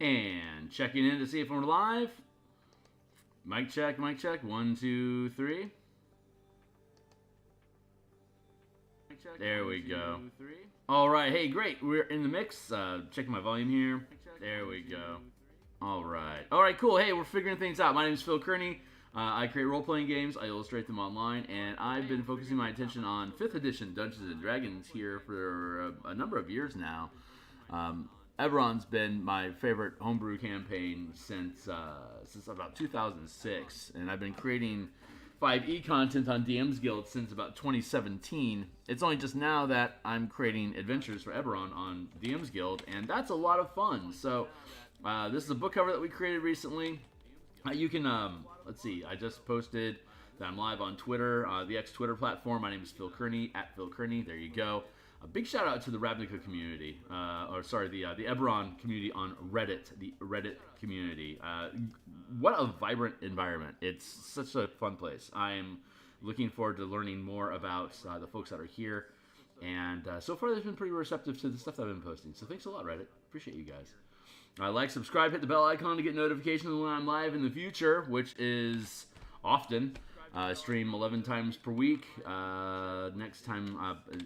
And checking in to see if we're live. Mic check, mic check. 1, 2, 3. There we go. All right, hey, great. We're in the mix. Checking my volume here. There we go. All right, cool. Hey, we're figuring things out. My name is Phil Kearney. I create role-playing games. I illustrate them online, and I've been focusing my attention on 5th edition Dungeons & Dragons here for a number of years now. Eberron's been my favorite homebrew campaign since about 2006, and I've been creating 5e content on DMsGuild since about 2017. It's only just now that I'm creating adventures for Eberron on DMsGuild, and that's a lot of fun. So this is a book cover that we created recently. You can, let's see, I just posted that I'm live on Twitter, the X-Twitter platform. My name is Phil Kearney, @PhilKearney. There you go. A big shout out to the Ravnica community, the Eberron community on Reddit, the Reddit community. What a vibrant environment. It's such a fun place. I'm looking forward to learning more about the folks that are here. And so far, they've been pretty receptive to the stuff that I've been posting. So thanks a lot, Reddit. Appreciate you guys. Like, subscribe, hit the bell icon to get notifications when I'm live in the future, which is often. Stream 11 times per week. Next time,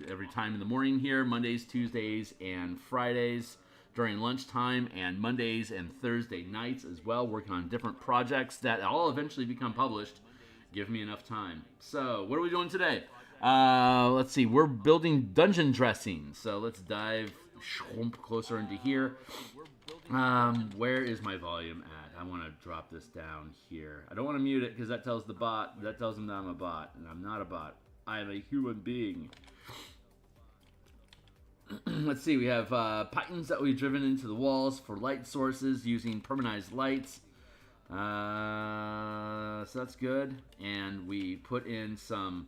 every time in the morning here, Mondays, Tuesdays, and Fridays during lunchtime, and Mondays and Thursday nights as well, working on different projects that all eventually become published. Give me enough time. So, what are we doing today? Let's see. We're building dungeon dressing. So, let's dive closer into here. Where is my volume at? I want to drop this down here. I don't want to mute it because that tells the bot, that tells him that I'm a bot, and I'm not a bot. I am a human being. Let's see, we have pythons that we've driven into the walls for light sources using permanized lights. So that's good. And we put in some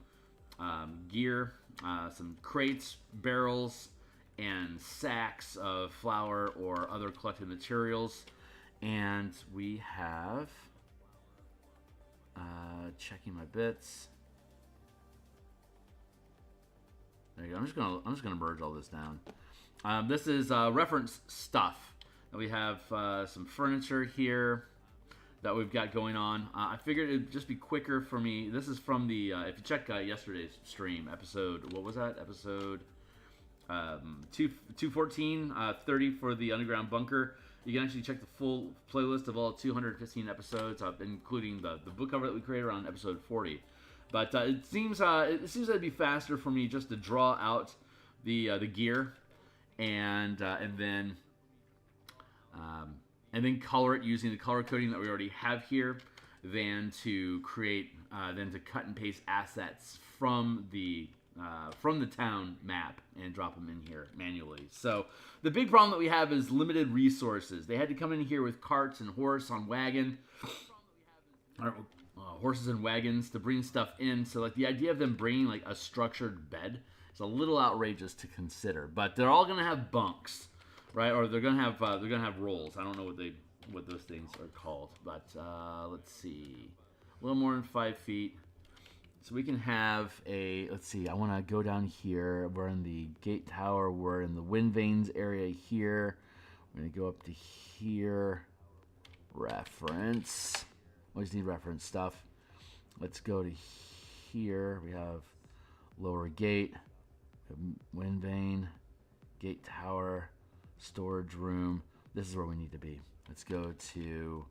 gear, some crates, barrels, and sacks of flour or other collected materials. And we have checking my bits. There you go. I'm just gonna merge all this down. This is reference stuff. We have some furniture here that we've got going on. I figured it'd just be quicker for me. This is from the if you check yesterday's stream episode. What was that episode? 214, 30 for the underground bunker. You can actually check the full playlist of all 215 episodes, including the book cover that we created around episode 40. But it seems that'd be faster for me just to draw out the gear and then color it using the color coding that we already have here, than to cut and paste assets from the town map and drop them in here manually. So the big problem that we have is limited resources. They had to come in here with carts and horses and wagons to bring stuff in. So like the idea of them bringing like a structured bed is a little outrageous to consider. But they're all gonna have bunks, right? Or they're gonna have rolls. I don't know what those things are called. But let's see, a little more than 5 feet. So we can have let's see, I want to go down here. We're in the gate tower. We're in the wind vanes area here. We're going to go up to here. Reference. Always need reference stuff. Let's go to here. We have lower gate, wind vane, gate tower, storage room. This is where we need to be. Let's go to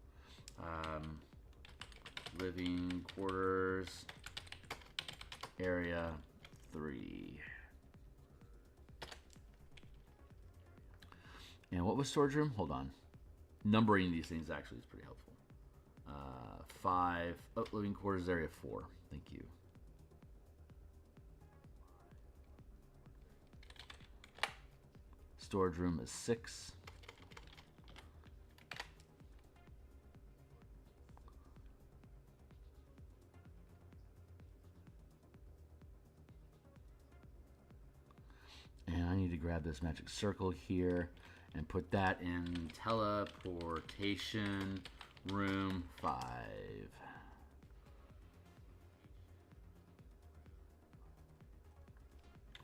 living quarters. Area 3. And what was storage room? Hold on. Numbering these things actually is pretty helpful. 5. Oh, living quarters area 4. Thank you. Storage room is 6. And I need to grab this magic circle here and put that in teleportation room 5.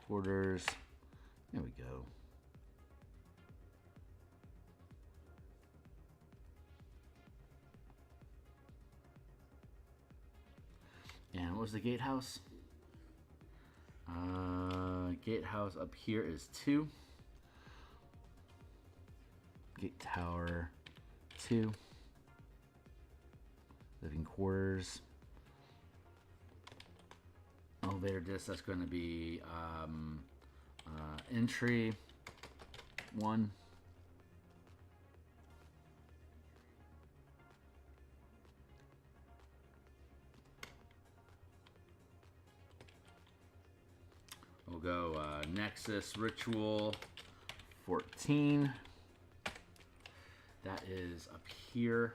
Quarters. There we go. what was the gatehouse? Gatehouse up here is 2. Gate tower 2. Living quarters. Elevator disc, that's going to be entry 1. We'll go Nexus Ritual 14. That is up here.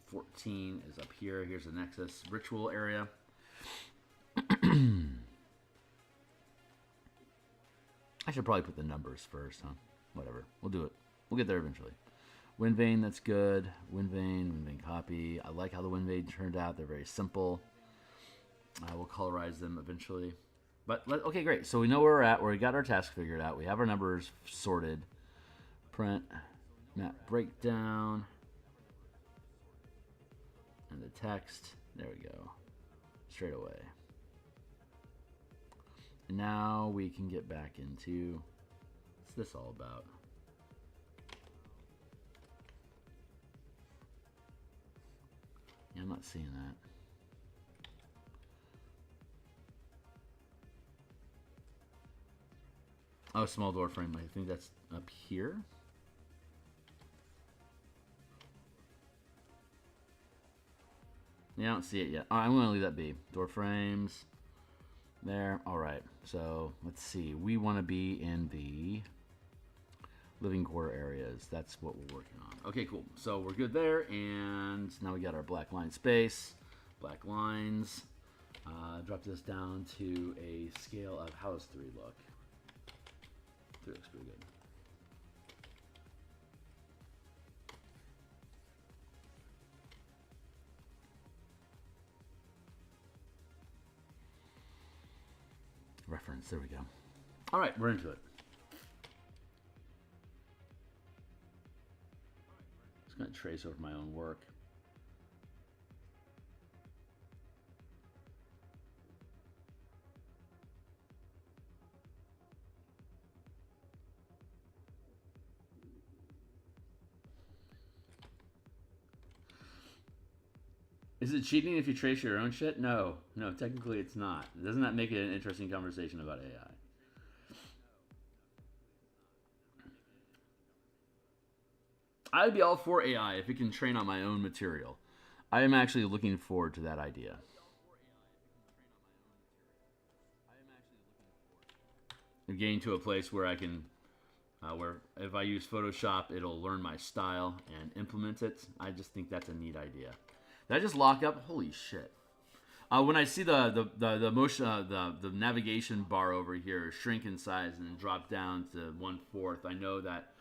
14 is up here. Here's the Nexus Ritual area. I should probably put the numbers first, huh? Whatever. We'll do it. We'll get there eventually. Wind Vein, that's good. Wind Vein copy. I like how the Wind Vein turned out. They're very simple. We'll colorize them eventually. But, okay, great. So we know where we're at. We got our task figured out. We have our numbers sorted. Print. Map breakdown. And the text. There we go. Straight away. And now we can get back into... What's this all about? Yeah, I'm not seeing that. Oh, small door frame. I think that's up here. Yeah, I don't see it yet. All right, I'm going to leave that be. Door frames. There. All right. So, let's see. We want to be in the living quarter areas. That's what we're working on. Okay, cool. So, we're good there. And now we got our black line space. Black lines. Drop this down to a scale of how does 3 look? 3 looks pretty good. Reference, there we go. All right, we're into it. Just going to trace over my own work. Is it cheating if you trace your own shit? No, technically it's not. Doesn't that make it an interesting conversation about AI? I'd be all for AI if it can train on my own material. I am actually looking forward to that idea. I'm getting to a place where I can, where if I use Photoshop, it'll learn my style and implement it. I just think that's a neat idea. Did I just lock up? Holy shit! When I see the motion, the navigation bar over here shrink in size and then drop down to 1/4, I know that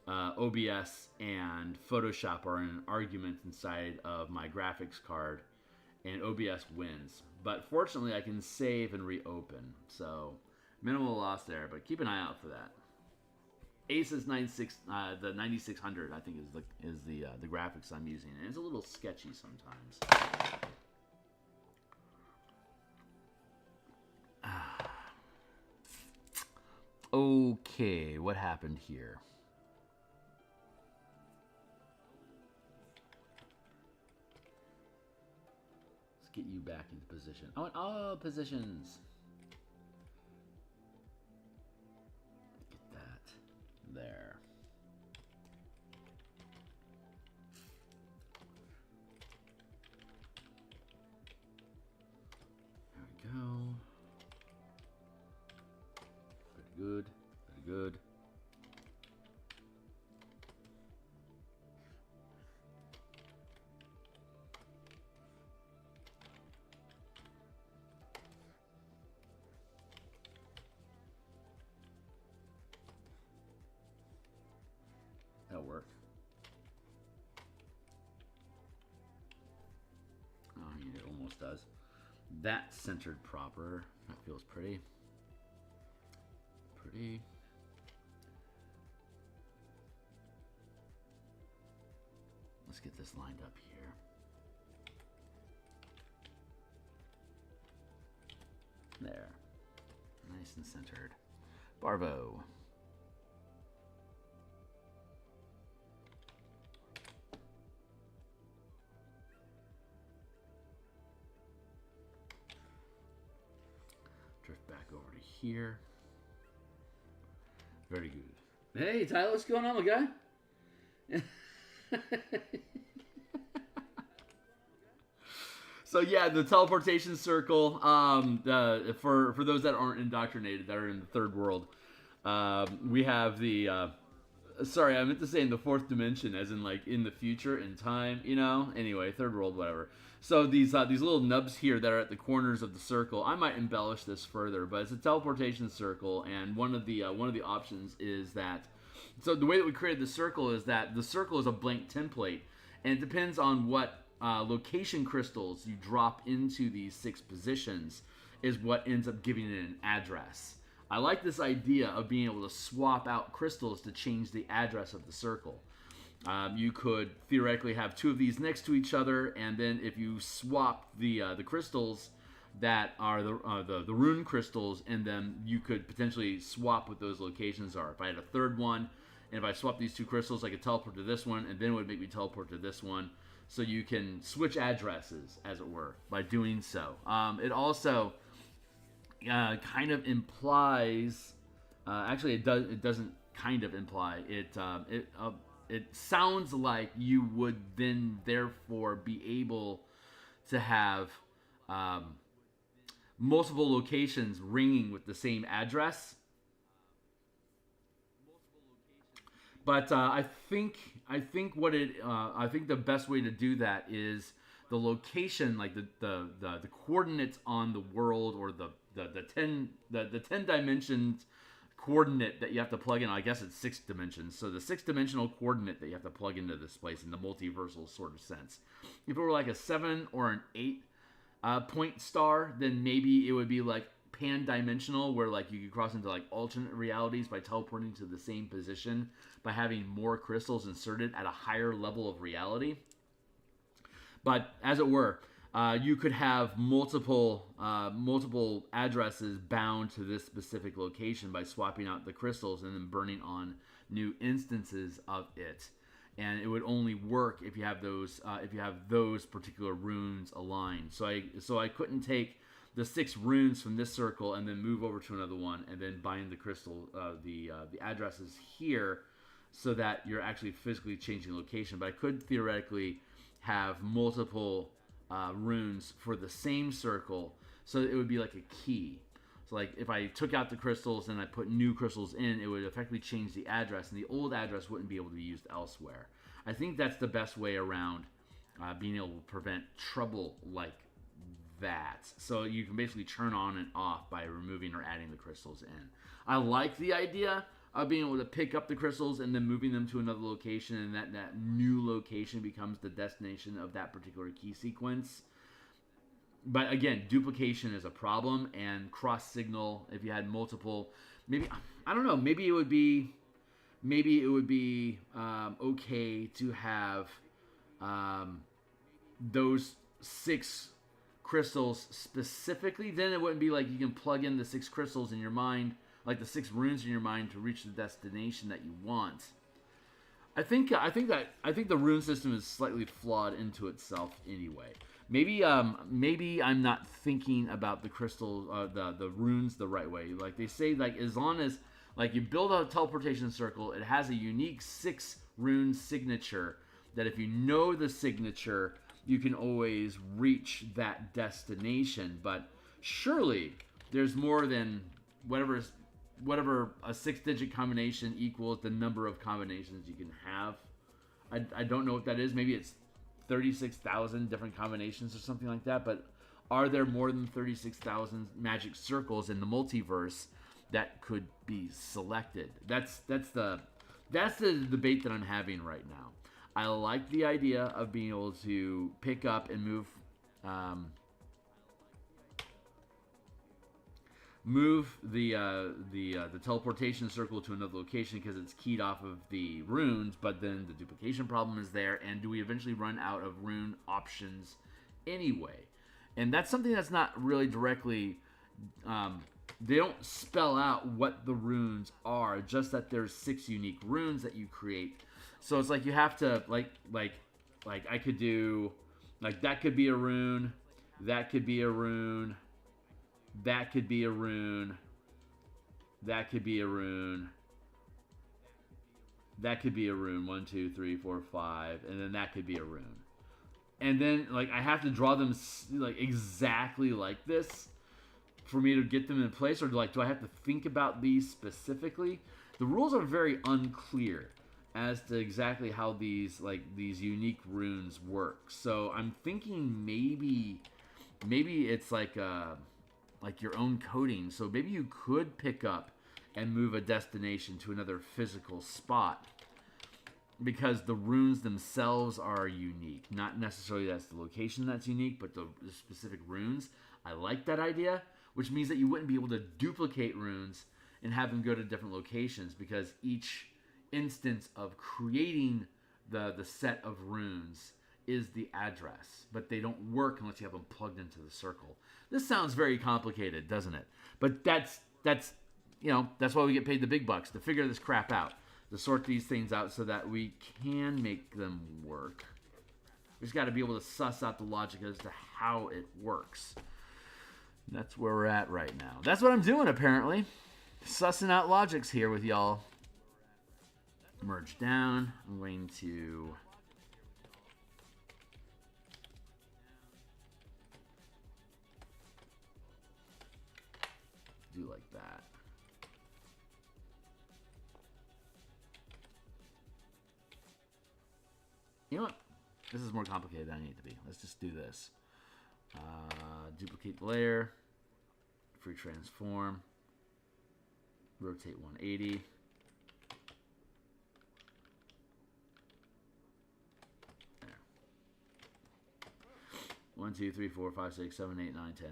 OBS and Photoshop are in an argument inside of my graphics card, and OBS wins. But fortunately, I can save and reopen, so minimal loss there. But keep an eye out for that. Asus 96, the 9600, I think is the graphics I'm using, and it's a little sketchy sometimes. Okay, what happened here? Let's get you back into position. I want all positions. There. There we go. Pretty good. Pretty good. That'll work. Oh, it almost does. That's centered proper. That feels pretty. Pretty. Let's get this lined up here. There. Nice and centered. Barvo. Drift back over to here. Very good. Hey, Tyler, what's going on, my guy? So yeah, the teleportation circle. For those that aren't indoctrinated, that are in the third world, we have the. Sorry, I meant to say in the fourth dimension, as in like in the future, in time. You know. Anyway, third world, whatever. So these little nubs here that are at the corners of the circle. I might embellish this further, but it's a teleportation circle, and one of the options is that. So the way that we created the circle is that the circle is a blank template, and it depends on what location crystals you drop into these 6 positions is what ends up giving it an address. I like this idea of being able to swap out crystals to change the address of the circle. You could theoretically have 2 of these next to each other, and then if you swap the crystals that are the rune crystals in them, you could potentially swap what those locations are. If I had a third one, and if I swap these 2 crystals, I could teleport to this one, and then it would make me teleport to this one. So you can switch addresses, as it were, by doing so. It also kind of implies. Actually, it doesn't kind of imply. It sounds like you would then therefore be able to have multiple locations ringing with the same address. But I think the best way to do that is the location, like the coordinates on the world, or the 10 dimensions coordinate that you have to plug in. I guess it's 6 dimensions. So the 6-dimensional coordinate that you have to plug into this place in the multiversal sort of sense. If it were like a 7 or an 8 point star, then maybe it would be like pan-dimensional, where like you could cross into like alternate realities by teleporting to the same position by having more crystals inserted at a higher level of reality. But as it were, you could have multiple addresses bound to this specific location by swapping out the crystals and then burning on new instances of it. And it would only work if you have those particular runes aligned. So I couldn't take the 6 runes from this circle and then move over to another one and then bind the crystal, the addresses here, so that you're actually physically changing location. But I could theoretically have multiple runes for the same circle, so it would be like a key. So like if I took out the crystals and I put new crystals in, it would effectively change the address, and the old address wouldn't be able to be used elsewhere. I think that's the best way around being able to prevent trouble like that. So you can basically turn on and off by removing or adding the crystals in. I like the idea of being able to pick up the crystals and then moving them to another location, and that new location becomes the destination of that particular key sequence. But again, duplication is a problem, and cross signal, if you had multiple, maybe, I don't know, maybe it would be okay to have those 6 crystals specifically. Then it wouldn't be like you can plug in the 6 crystals in your mind, like the 6 runes in your mind, to reach the destination that you want. I think the rune system is slightly flawed into itself anyway. Maybe I'm not thinking about the crystal, the runes the right way. Like they say, like as long as like you build a teleportation circle, it has a unique 6 rune signature that if you know the signature, you can always reach that destination. But surely there's more than whatever a 6-digit combination equals the number of combinations you can have. I don't know what that is. Maybe it's 36,000 different combinations or something like that. But are there more than 36,000 magic circles in the multiverse that could be selected? That's the debate that I'm having right now. I like the idea of being able to pick up and move the teleportation circle to another location because it's keyed off of the runes, but then the duplication problem is there, and do we eventually run out of rune options anyway? And that's something that's not really directly they don't spell out what the runes are, just that there's 6 unique runes that you create. So it's like you have to, like I could do, like that could be a rune, that could be a rune, that could be a rune, that could be a rune, that could be a rune, 1, 2, 3, 4, 5, and then that could be a rune. And then, like, I have to draw them, like, exactly like this for me to get them in place, or, like, do I have to think about these specifically? The rules are very unclear as to exactly how these, like, these unique runes work. So I'm thinking maybe it's like your own coding. So maybe you could pick up and move a destination to another physical spot, because the runes themselves are unique. Not necessarily that's the location that's unique, but the specific runes. I like that idea, which means that you wouldn't be able to duplicate runes and have them go to different locations, because each instance of creating the set of runes is the address, but they don't work unless you have them plugged into the circle. This sounds very complicated, doesn't it? But that's you know, that's why we get paid the big bucks, to figure this crap out, to sort these things out so that we can make them work. We just got to be able to suss out the logic as to how it works. That's where we're at right now. That's what I'm doing, apparently. Sussing out logics here with y'all. Merge down. I'm going to... do like that. You know what? This is more complicated than I need it to be. Let's just do this. Duplicate the layer. Free transform. Rotate 180. There. 1, 2, 3, 4, 5, 6, 7, 8, 9, 10.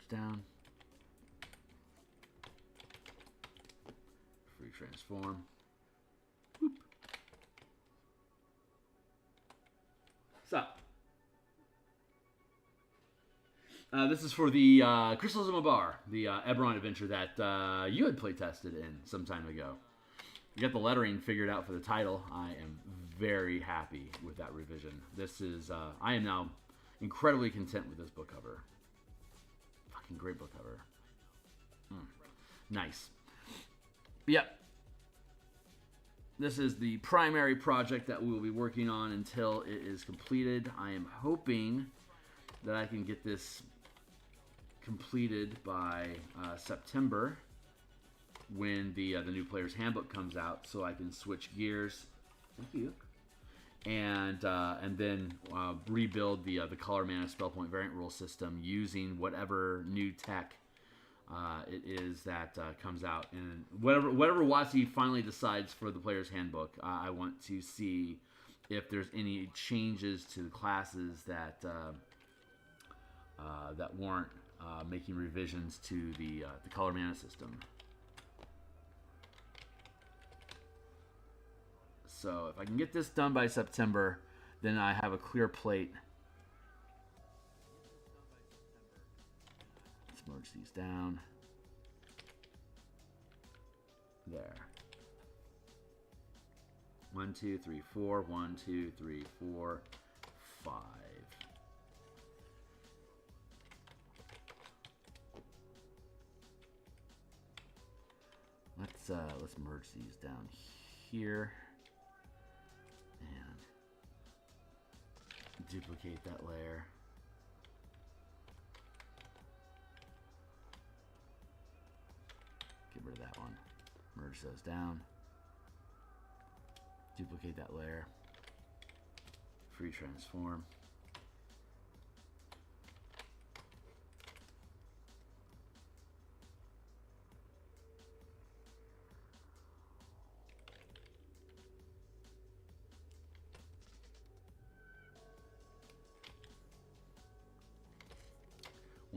Down. Free transform. Whoop. So, this is for the Crystals of Mabar, the Eberron adventure that you had playtested in some time ago. You got the lettering figured out for the title. I am very happy with that revision. This is, I am now incredibly content with this book cover. Great book cover. Nice. Yep. This is the primary project that we will be working on until it is completed. I am hoping that I can get this completed by September, when the new player's handbook comes out, so I can switch gears. Thank you. And then rebuild the color mana spell point variant rule system using whatever new tech it is that comes out, and whatever WotC finally decides for the player's handbook. I want to see if there's any changes to the classes that that warrant making revisions to the color mana system. So if I can get this done by September, then I have a clear plate. Let's merge these down. There. 1, 2, 3, 4. 1, 2, 3, 4, 5. Let's merge these down here. And duplicate that layer. Get rid of that one. Merge those down. Duplicate that layer. Free transform.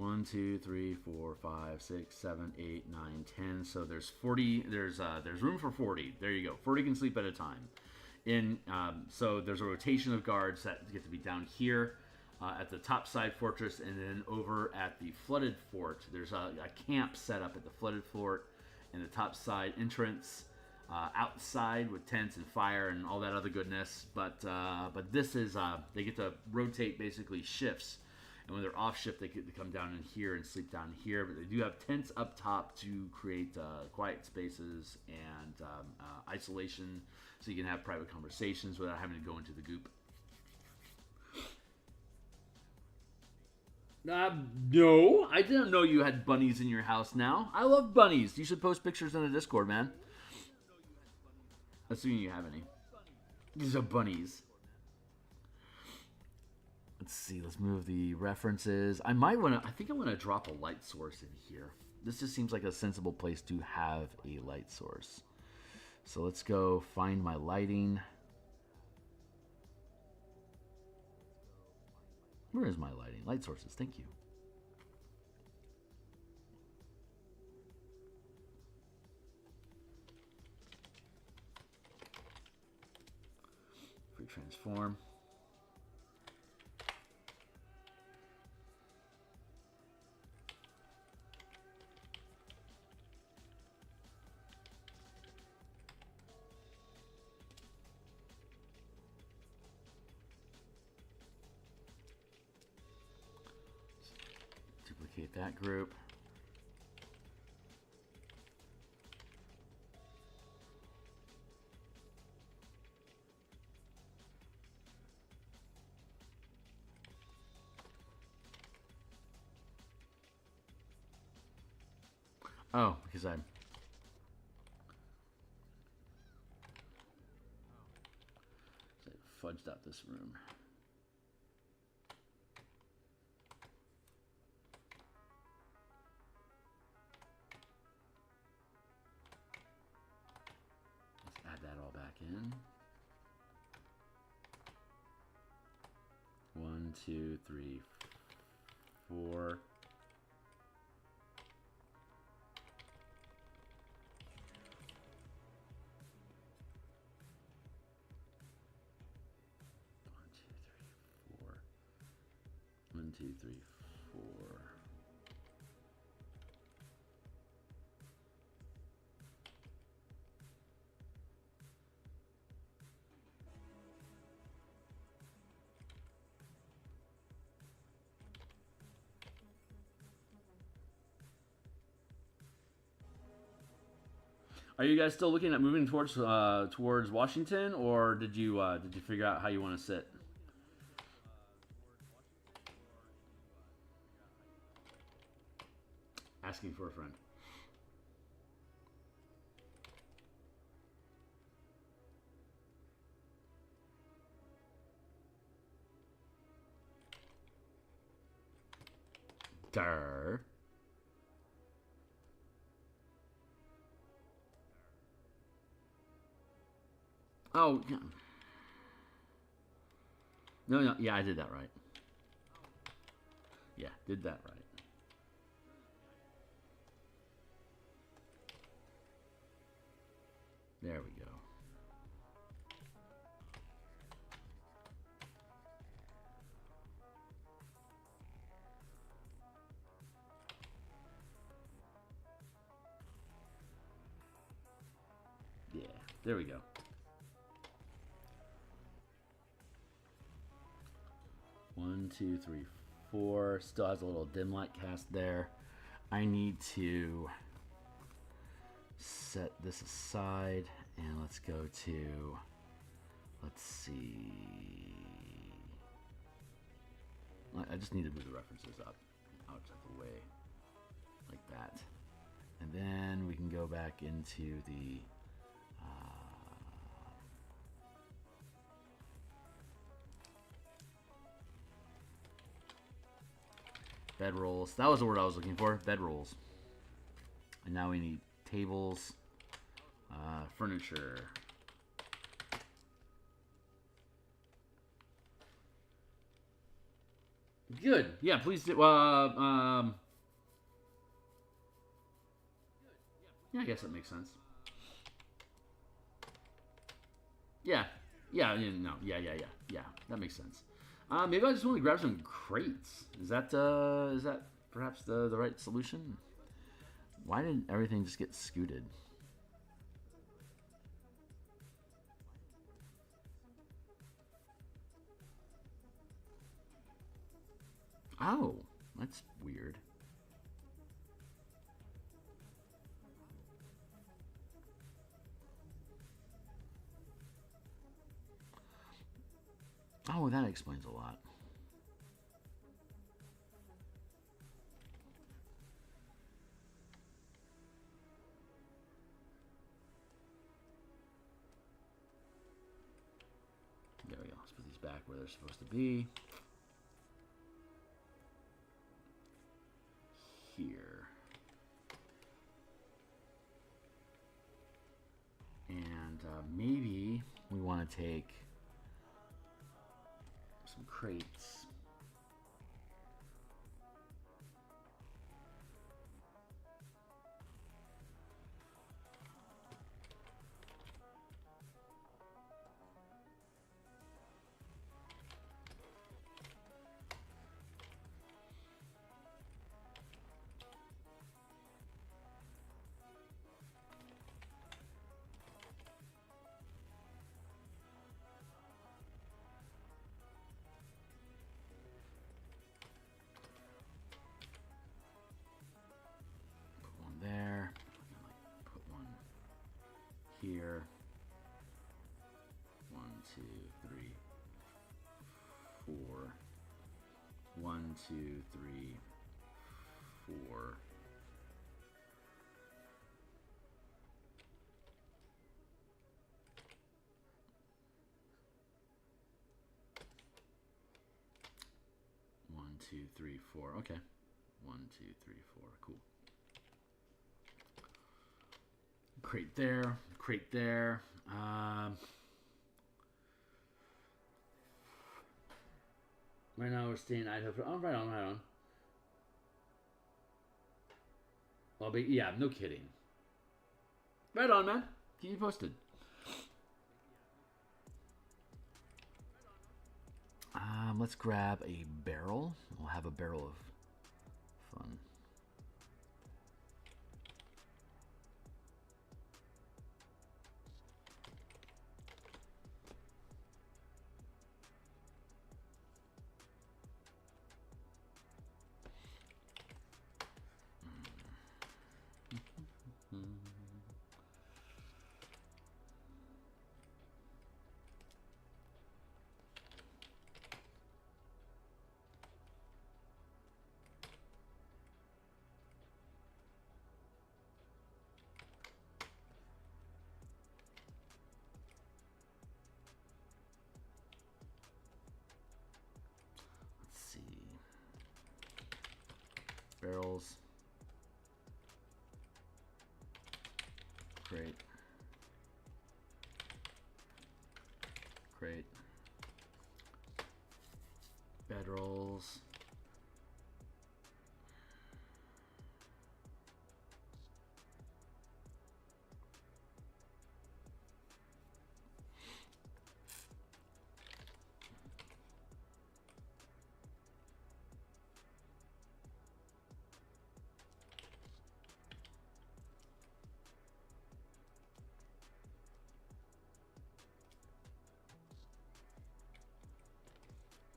1, 2, 3, 4, 5, 6, 7, 8, 9, 10. So there's 40. There's room for 40. There you go. 40 can sleep at a time. So there's a rotation of guards that get to be down here at the top side fortress, and then over at the flooded fort. There's a camp set up at the flooded fort and the top side entrance. Outside with tents and fire and all that other goodness, but this is they get to rotate basically shifts, and when they're off shift they get to come down in here and sleep down here. But they do have tents up top to create quiet spaces and isolation, so you can have private conversations without having to go into the goop. No, I didn't know you had bunnies in your house. Now I love bunnies. You should post pictures in the Discord, man. Assuming you have any. These are bunnies. Let's see. Let's move the references. I think I want to drop a light source in here. This just seems like a sensible place to have a light source. So let's go find my lighting. Where is my lighting? Light sources. Thank you. Transform. Duplicate that group. Oh, because I fudged out this room. Let's add that all back in. 1, 2, 3, 4. One, two, three, four. Are you guys still looking at moving towards Washington, or did you figure out how you want to sit? Asking for a friend. Durr. Oh, yeah. No, yeah, I did that right. Yeah, did that right. There we go. Yeah, there we go. One, two, three, four. Still has a little dim light cast there. I need to set this aside, and let's go to, let's see. I just need to move the references up out of the way like that, and then we can go back into the bedrolls. That was the word I was looking for. Bedrolls. And now we need tables, furniture. Good. Yeah, please do. Yeah, I guess that makes sense. Yeah. Yeah, no. Yeah. That makes sense. Maybe I just want to grab some crates. Is that perhaps the right solution? Why didn't everything just get scooted? Oh, that's weird. Oh, that explains a lot. There we go. Let's put these back where they're supposed to be. Here. And maybe we want to take some crates. There. Put one here. 1, 2, 3, 4. 1, 2, 3, 4. One, two, three, four. Okay. 1, 2, 3, 4. Cool. Crate there. Crate there. Right now we're staying in Idaho. Oh, right on, right on. Well, but yeah, no kidding. Right on, man. Keep you posted. Let's grab a barrel. We'll have a barrel of fun. Barrels. Great. Great. Bedrolls.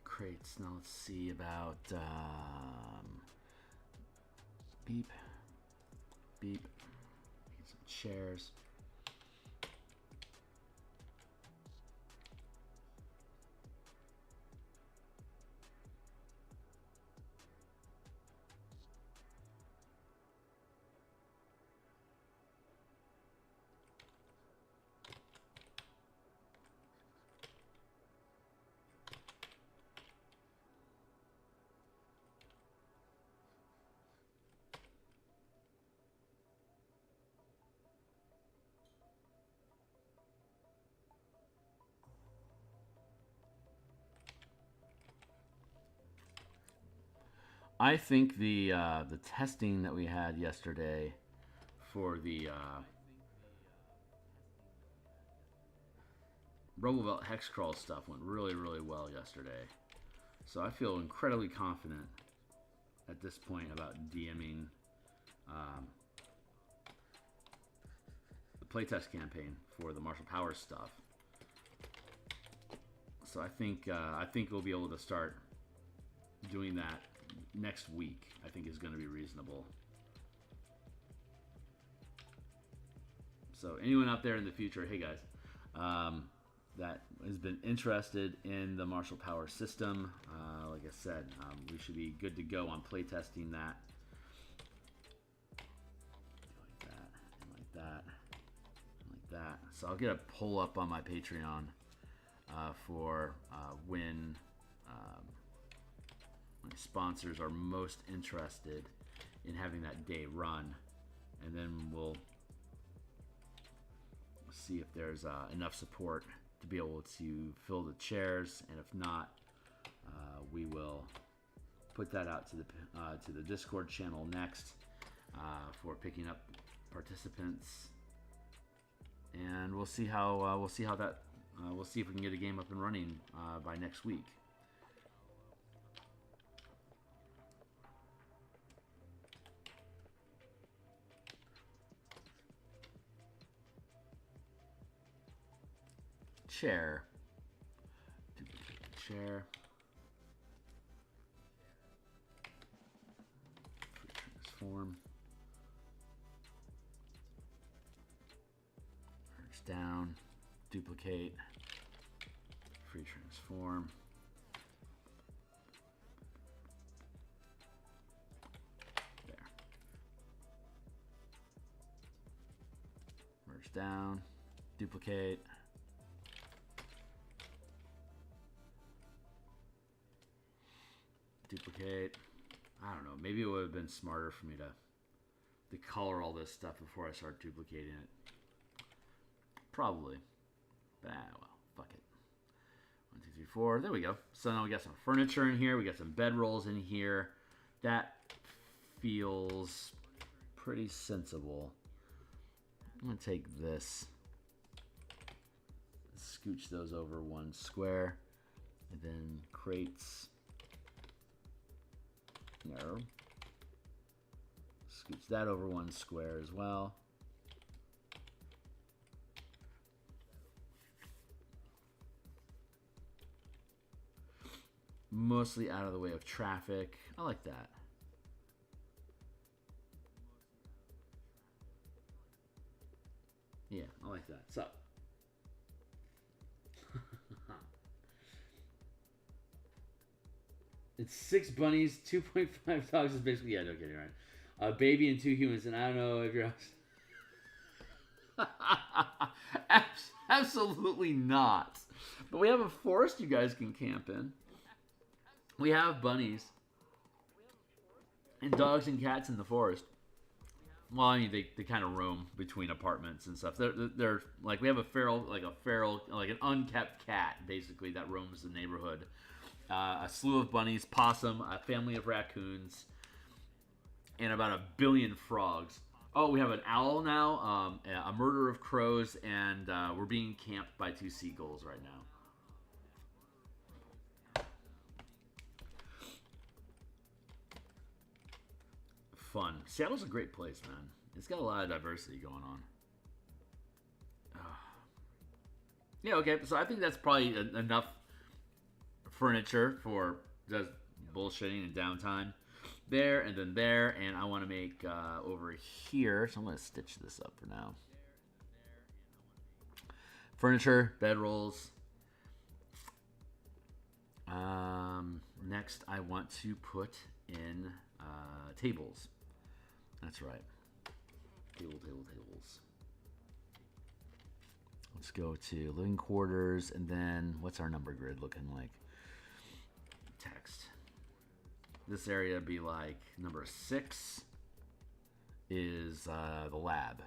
Crates. Now let's see about beep, beep. Get some chairs. I think the testing that we had yesterday for the Robovault Hexcrawl stuff went really, really well yesterday. So I feel incredibly confident at this point about DMing the playtest campaign for the Martial Powers stuff. So I think we'll be able to start doing that next week. I think is going to be reasonable. So anyone out there in the future, hey guys, that has been interested in the Martial Power system, like I said, we should be good to go on playtesting that. Like that, and like that, and like that. So I'll get a poll up on my Patreon for when my sponsors are most interested in having that day run, and then we'll see if there's enough support to be able to fill the chairs, and if not, we will put that out to the Discord channel next for picking up participants, and we'll see how we'll see if we can get a game up and running by next week. Chair. Duplicate the chair. Transform. Merge down. Duplicate. Free transform. There. Merge down. Duplicate. Duplicate. I don't know. Maybe it would have been smarter for me to color all this stuff before I start duplicating it. Probably. But well, fuck it. 1, 2, 3, 4. There we go. So now we got some furniture in here. We got some bedrolls in here. That feels pretty sensible. I'm gonna take this, scooch those over one square, and then crates. No. Scooch that over one square as well. Mostly out of the way of traffic. I like that. Yeah, I like that. So. It's 6 bunnies, 2.5 dogs is basically, yeah, no kidding, right? A baby and 2 humans, and I don't know if you're... Absolutely not. But we have a forest you guys can camp in. We have bunnies and dogs and cats in the forest. Well, I mean, they kind of roam between apartments and stuff. They're like, we have a feral, like an unkept cat, basically, that roams the neighborhood. A slew of bunnies, possum, a family of raccoons, and about 1 billion frogs. Oh, we have an owl now, a murder of crows, and we're being camped by 2 seagulls right now. Fun. Seattle's a great place, man. It's got a lot of diversity going on. Yeah, okay, so I think that's probably enough furniture for just bullshitting and downtime. There and then there, and I want to make over here, so I'm going to stitch this up for now. Furniture, bedrolls. Next, I want to put in tables. That's right. Tables. Let's go to living quarters, and then what's our number grid looking like? Text. This area would be like number 6 is the lab.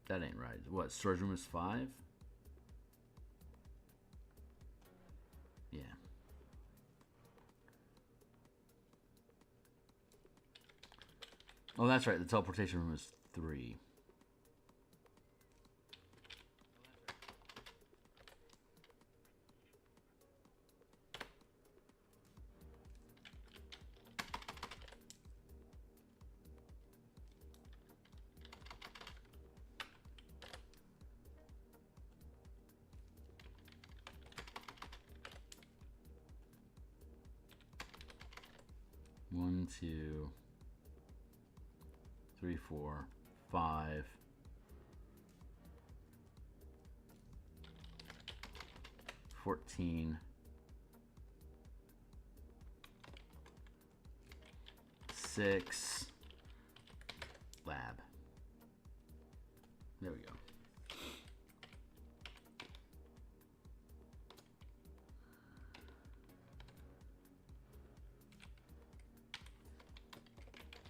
That ain't right. What, storage room is 5? Oh, that's right. The teleportation room is 3. One, 2, 3, 4, 5. 14. 6. Lab. There we go.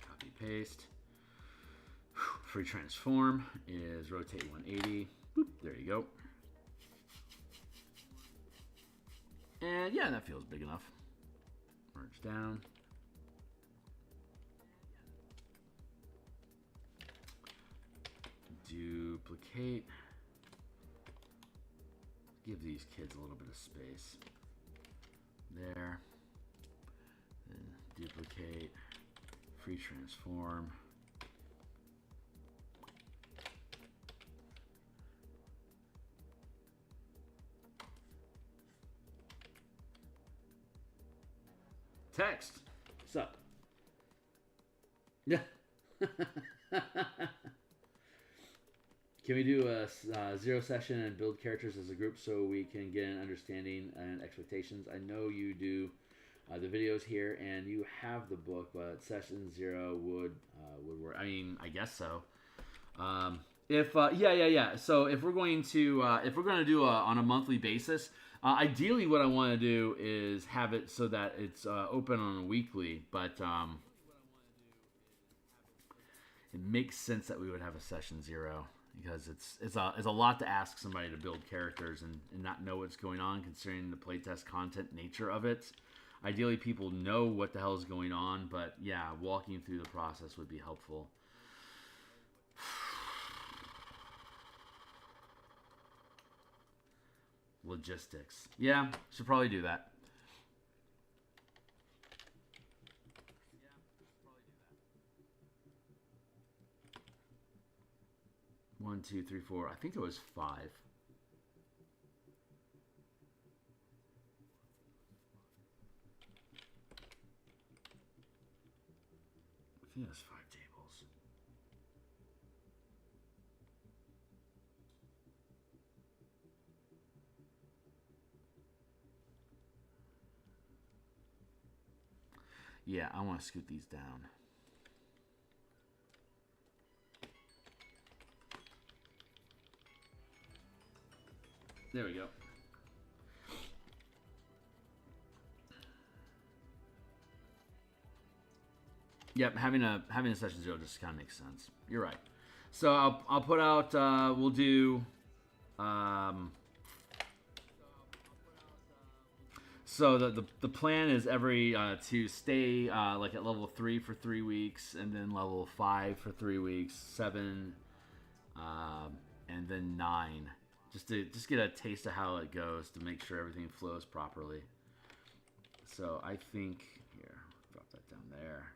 Copy, paste. Free transform is rotate 180. Boop, there you go. And yeah, that feels big enough. Merge down. Duplicate. Give these kids a little bit of space. There. Then duplicate. Free transform. Text. What's up? Yeah. Can we do a 0 session and build characters as a group so we can get an understanding and expectations? I know you do the videos here and you have the book, but session 0 would work. I mean, I guess so. Yeah. So if we're going to do on a monthly basis, ideally what I want to do is have it so that it's open on a weekly, but it makes sense that we would have a session 0 because it's a lot to ask somebody to build characters and not know what's going on considering the playtest content nature of it. Ideally people know what the hell is going on, but yeah, walking through the process would be helpful. Logistics. Yeah, should probably do that. One, 2, 3, 4. I think it was 5. I think it was 5 tables. Yeah, I want to scoot these down. There we go. Yep, having a session 0 just kind of makes sense. You're right. So I'll put out. We'll do. So the plan is to stay like at level 3 for 3 weeks, and then level 5 for 3 weeks, 7, and then 9. Just get a taste of how it goes to make sure everything flows properly. So I think here, drop that down there.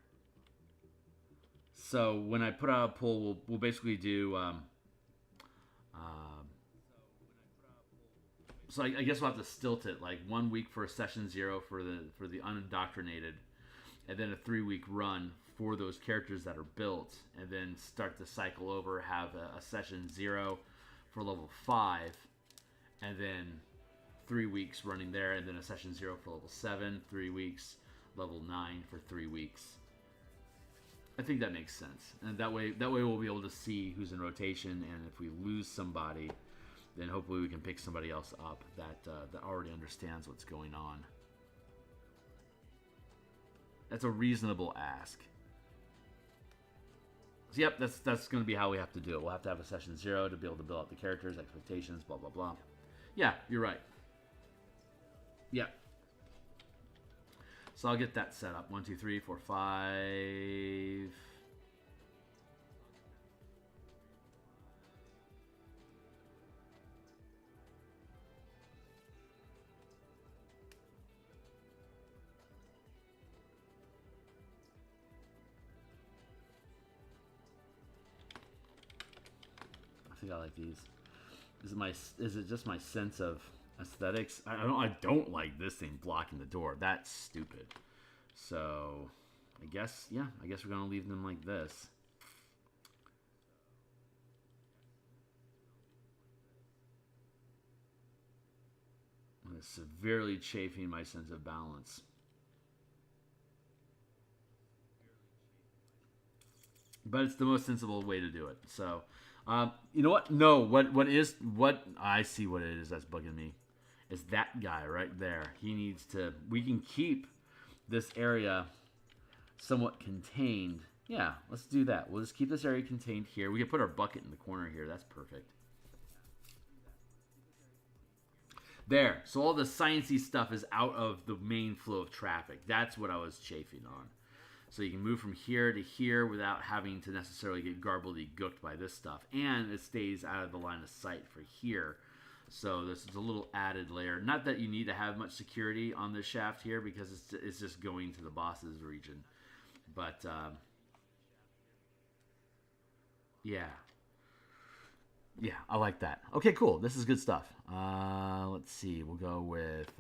So when I put out a poll, we'll basically do. So I guess we'll have to stilt it like 1 week for a session 0 for the unindoctrinated, and then a 3-week run for those characters that are built, and then start the cycle over. Have a session 0 for level 5, and then 3 weeks running there, and then a session 0 for level 7, 3 weeks, level 9 for 3 weeks. I think that makes sense, and that way we'll be able to see who's in rotation, and if we lose somebody, then hopefully we can pick somebody else up that already understands what's going on. That's a reasonable ask. So yep, that's going to be how we have to do it. We'll have to have a session 0 to be able to build up the characters, expectations, blah, blah, blah. Yeah, you're right. Yeah. So I'll get that set up. 1, 2, 3, 4, 5. think I like these. Is it just my sense of aesthetics? I don't like this thing blocking the door. That's stupid. So I guess we're gonna leave them like this. It's severely chafing my sense of balance. But it's the most sensible way to do it. So, you know what? No, what I see what it is that's bugging me is that guy right there. He needs to. We can keep this area somewhat contained. Yeah, let's do that. We'll just keep this area contained here. We can put our bucket in the corner here. That's perfect. There. So all the sciencey stuff is out of the main flow of traffic. That's what I was chafing on. So you can move from here to here without having to necessarily get gooked by this stuff. And it stays out of the line of sight for here. So this is a little added layer. Not that you need to have much security on this shaft here because it's just going to the boss's region. But, yeah. Yeah, I like that. Okay, cool. This is good stuff. Let's see. We'll go with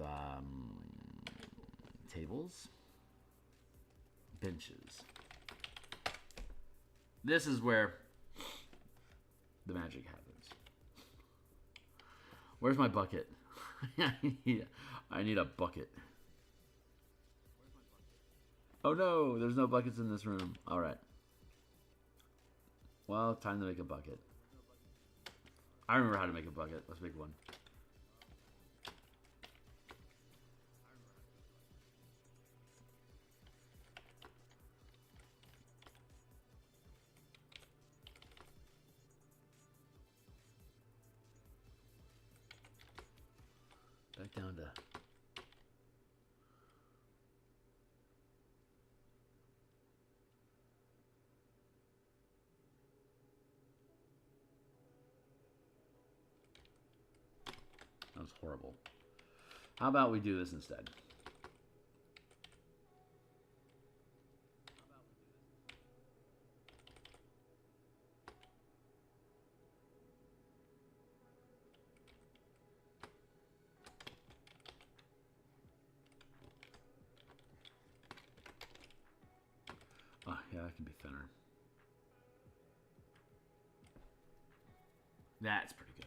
tables. Benches. This is where the magic happens. Where's my bucket? I need a bucket. Oh no, there's no buckets in this room. Alright. Well, time to make a bucket. I remember how to make a bucket. Let's make one. Back down to... That was horrible. How about we do this instead? Oh, yeah, that can be thinner. That's pretty good.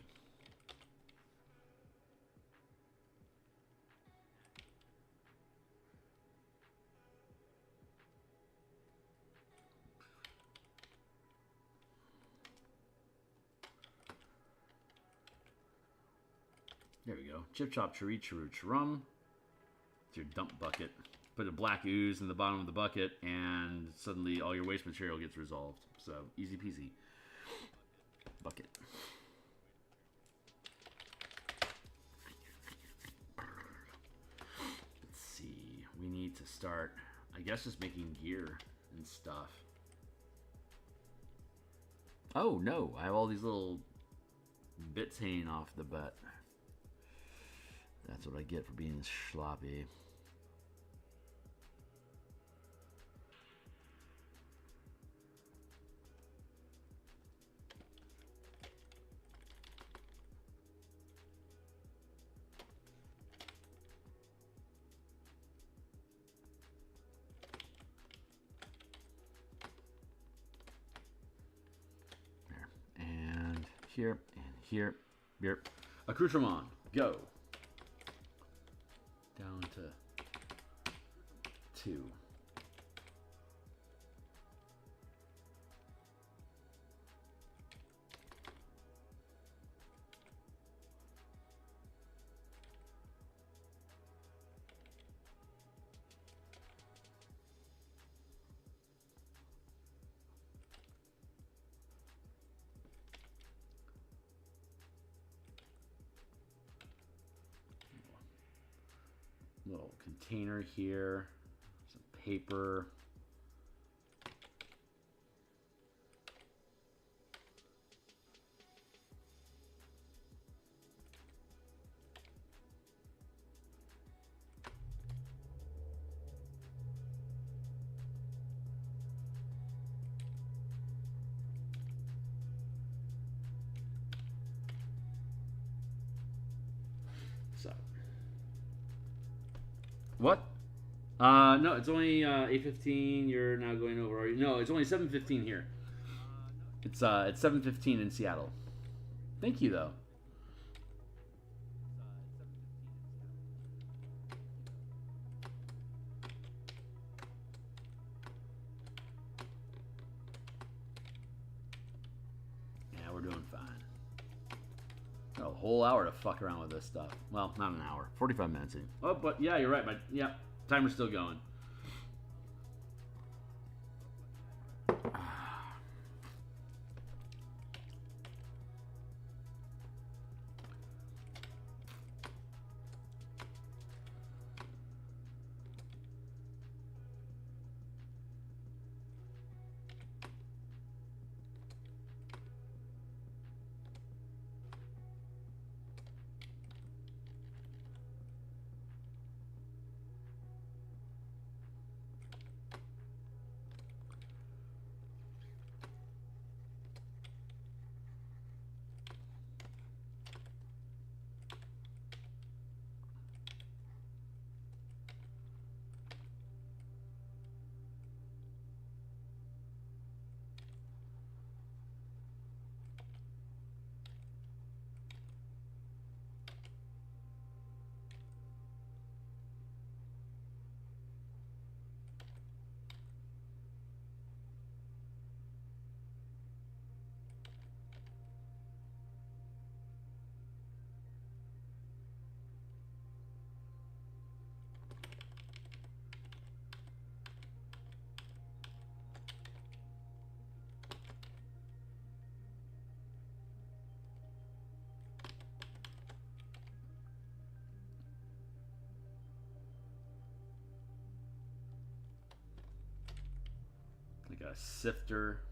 There we go. Chip chop chiree chiroo chirum. It's your dump bucket. Put a black ooze in the bottom of the bucket, and suddenly all your waste material gets resolved. So, easy peasy. Bucket. Let's see. We need to start, I guess, just making gear and stuff. Oh, no. I have all these little bits hanging off the butt. That's what I get for being sloppy. There. And here, and here. Here. Accoutrement. Go. Down to 2. Little container here, some paper. So. What? No, it's only 8:15. You're now going over. No, it's only 7:15 here. It's 7:15 in Seattle. Thank you though. Yeah, we're doing fine. Got a whole hour to fuck around with this stuff. Well, not an hour. 45 minutes in. Oh, but yeah, you're right. Yeah, timer's still going. Like a sifter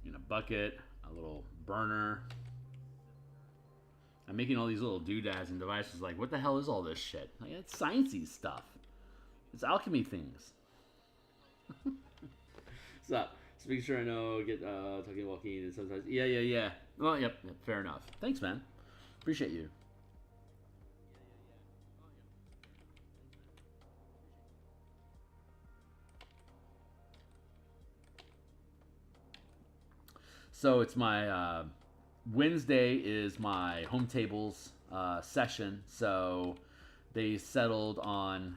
in a bucket, a little burner. I'm making all these little doodads and devices. Like, what the hell is all this shit? Like, it's sciencey stuff. It's alchemy things. So, just making sure I know. Get talking, walking, and sometimes. Yeah. Well, yep. Fair enough. Thanks, man. Appreciate you. So it's my Wednesday is my home tables session. So they settled on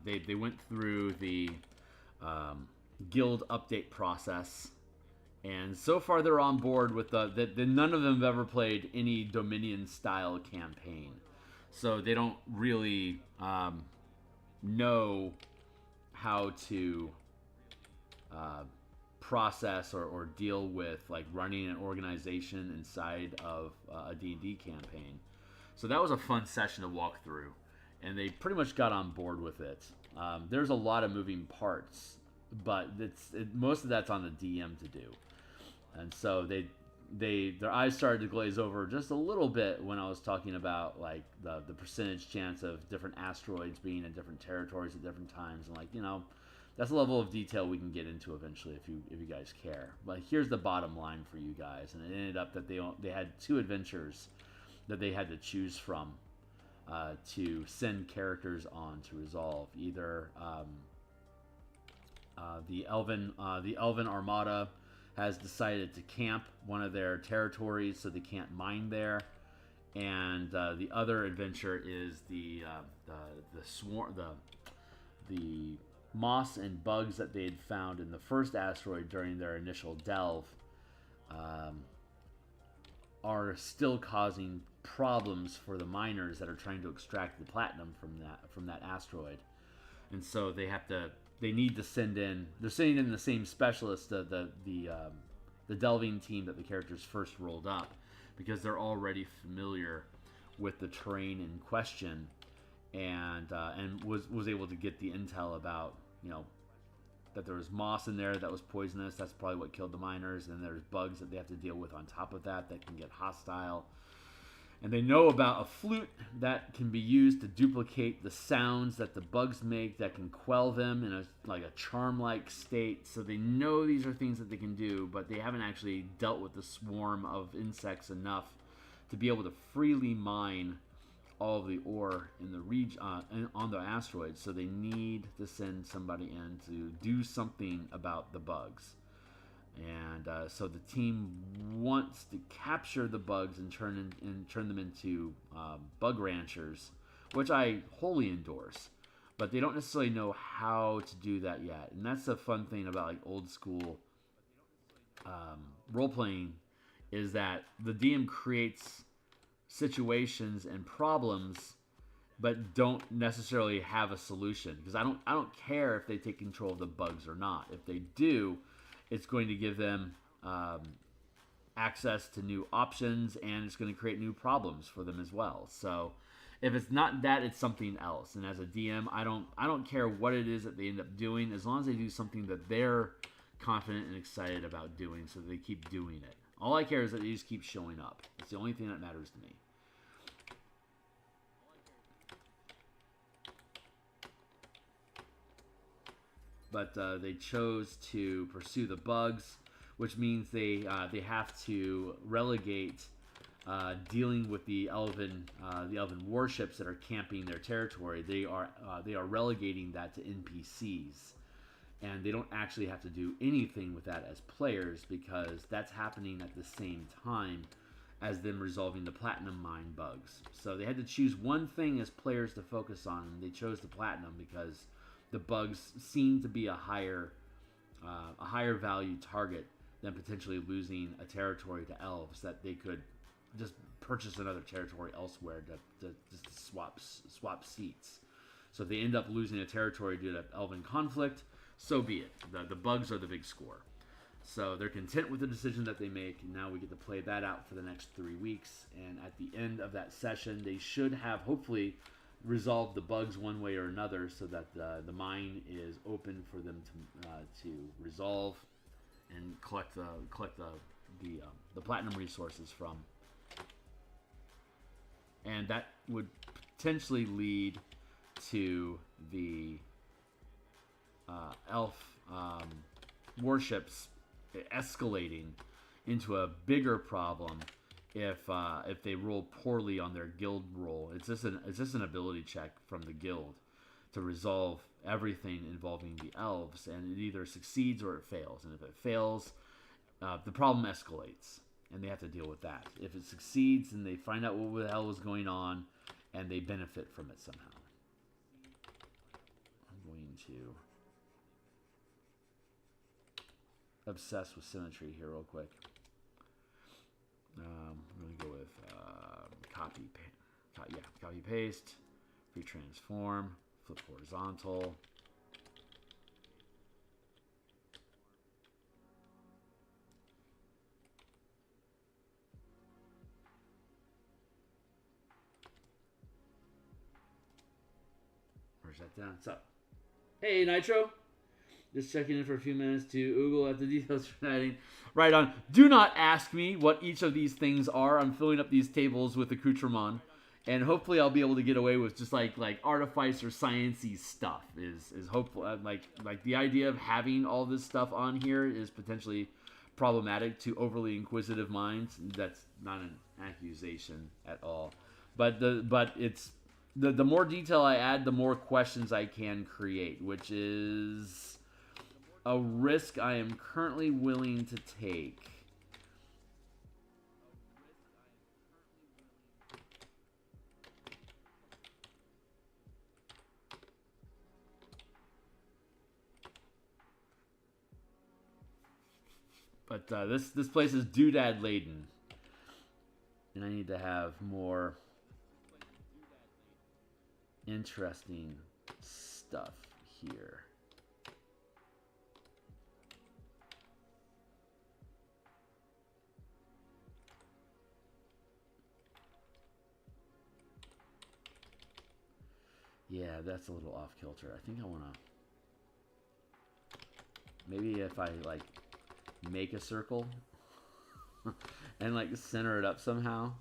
they went through the guild update process, and so far they're on board with the none of them have ever played any Dominion style campaign, so they don't really know how to process or deal with like running an organization inside of a D&D campaign. So that was a fun session to walk through, and they pretty much got on board with it. There's a lot of moving parts, but most of that's on the DM to do, and so their eyes started to glaze over just a little bit when I was talking about like the percentage chance of different asteroids being in different territories at different times, and like, you know, that's a level of detail we can get into eventually if you guys care. But here's the bottom line for you guys, and it ended up that they had 2 adventures that they had to choose from to send characters on to resolve. Either the Elven Armada has decided to camp one of their territories, so they can't mine there, and the other adventure is the moss and bugs that they had found in the first asteroid during their initial delve are still causing problems for the miners that are trying to extract the platinum from that asteroid. And so they need to send in, they're sending in the same specialists, the delving team that the characters first rolled up, because they're already familiar with the terrain in question, and was able to get the intel about, you know, that there was moss in there that was poisonous. That's probably what killed the miners. And there's bugs that they have to deal with on top of that can get hostile. And they know about a flute that can be used to duplicate the sounds that the bugs make that can quell them in a charm-like state. So they know these are things that they can do, but they haven't actually dealt with the swarm of insects enough to be able to freely mine all of the ore in the region on the asteroid, so they need to send somebody in to do something about the bugs. And so the team wants to capture the bugs and turn them into bug ranchers, which I wholly endorse. But they don't necessarily know how to do that yet, and that's the fun thing about like old school role playing, is that the DM creates situations and problems, but don't necessarily have a solution. Because I don't care if they take control of the bugs or not. If they do, it's going to give them access to new options, and it's going to create new problems for them as well. So if it's not that, it's something else. And as a DM, I don't care what it is that they end up doing, as long as they do something that they're confident and excited about doing, so that they keep doing it. All I care is that they just keep showing up. It's the only thing that matters to me. But they chose to pursue the bugs, which means they have to relegate dealing with the elven warships that are camping their territory. They are relegating that to NPCs, and they don't actually have to do anything with that as players, because that's happening at the same time as them resolving the platinum mine bugs. So they had to choose one thing as players to focus on, and they chose the platinum because the bugs seem to be a higher value target than potentially losing a territory to elves, that they could just purchase another territory elsewhere to just swap seats. So if they end up losing a territory due to elven conflict, so be it. The bugs are the big score. So they're content with the decision that they make. Now we get to play that out for the next 3 weeks. And at the end of that session, they should have hopefully resolved the bugs one way or another, so that the mine is open for them to resolve and collect the platinum resources from. And that would potentially lead to the elf warships escalating into a bigger problem if they roll poorly on their guild roll. It's just an ability check from the guild to resolve everything involving the elves, and it either succeeds or it fails. And if it fails, the problem escalates, and they have to deal with that. If it succeeds, then they find out what the hell was going on, and they benefit from it somehow. I'm going to obsess with symmetry here real quick. I'm going to go with copy paste, free transform, flip horizontal. Where's that down? What's up? Hey, Nitro. Just checking in for a few minutes to oogle at the details for writing. Right on. Do not ask me what each of these things are. I'm filling up these tables with accoutrement, and hopefully I'll be able to get away with just like artifice or science-y stuff. Is hopeful. Like the idea of having all this stuff on here is potentially problematic to overly inquisitive minds. That's not an accusation at all. But it's the more detail I add, the more questions I can create, which is a risk I am currently willing to take. But this place is doodad laden, and I need to have more interesting stuff here. Yeah, that's a little off kilter. I think I want to... Maybe if I, like, make a circle and, like, center it up somehow.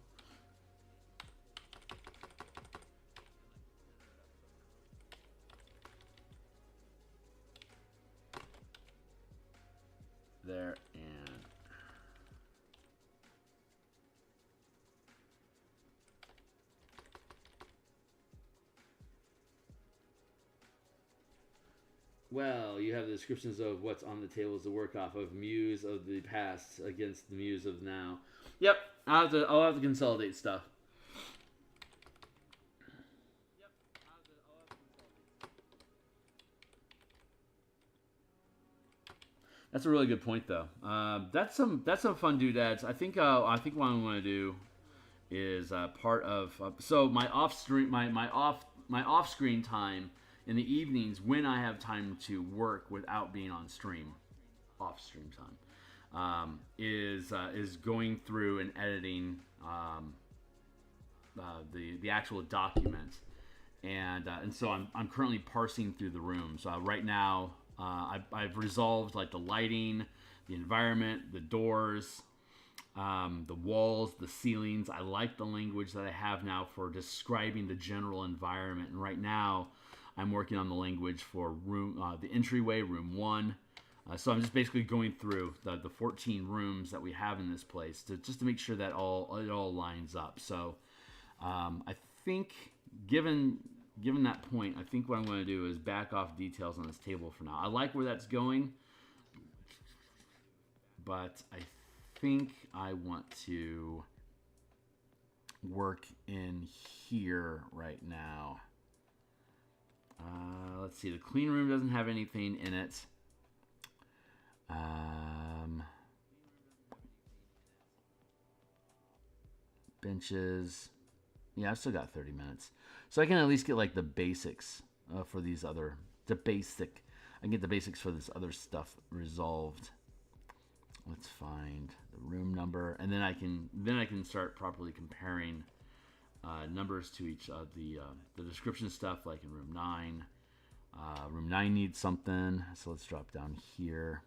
There, and... Well, you have the descriptions of what's on the tables to work off of. Muse of the past against the muse of now. Yep, I'll have to consolidate stuff. That's a really good point, though. That's some fun doodads. I think what I'm going to do is part of so my off screen time in the evenings when I have time to work without being on stream, off stream time, is going through and editing the actual document, and so I'm currently parsing through the rooms right now. I've resolved like the lighting, the environment, the doors, the walls, the ceilings. I like the language that I have now for describing the general environment. And right now, I'm working on the language for the entryway, room 1. So I'm just basically going through the 14 rooms that we have in this place just to make sure that it all lines up. So I think, given that point, I think what I'm going to do is back off details on this table for now. I like where that's going, but I think I want to work in here right now. Let's see. The clean room doesn't have anything in it. Benches. Yeah, I've still got 30 minutes. So I can at least get like the basics for these other, I can get the basics for this other stuff resolved. Let's find the room number, and then I can start properly comparing numbers to each of the description stuff, like in room 9. Room 9 needs something, so let's drop down here.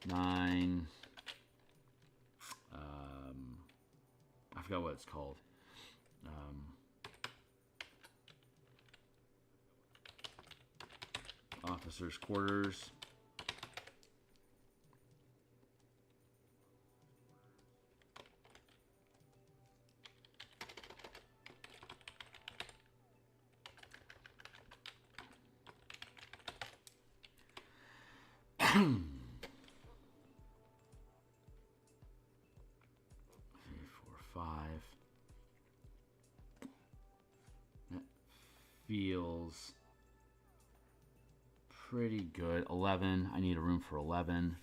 9. I forgot what it's called. Officers' quarters. Feels pretty good. 11. I need a room for 11.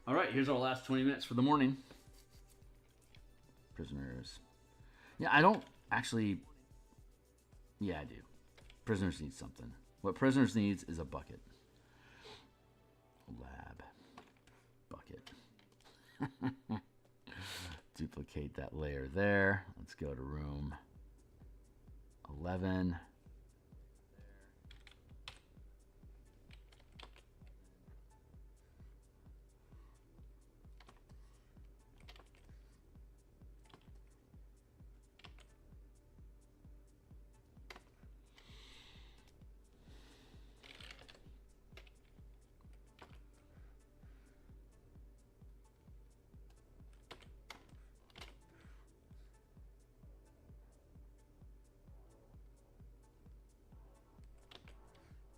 All right, here's our last 20 minutes for the morning. Prisoners. Yeah, I don't actually... Yeah, I do. Prisoners need something. What prisoners needs is a bucket. Lab. Bucket. Duplicate that layer there. Let's go to room 11.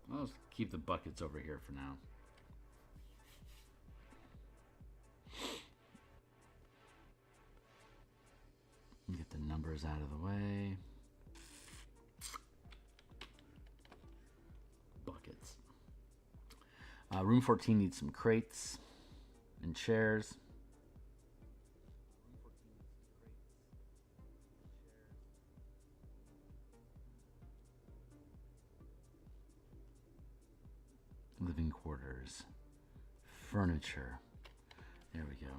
I'll just keep the buckets over here for now. Get the numbers out of the way. Buckets. Room 14 needs some crates and chairs. Living quarters. Furniture. There we go.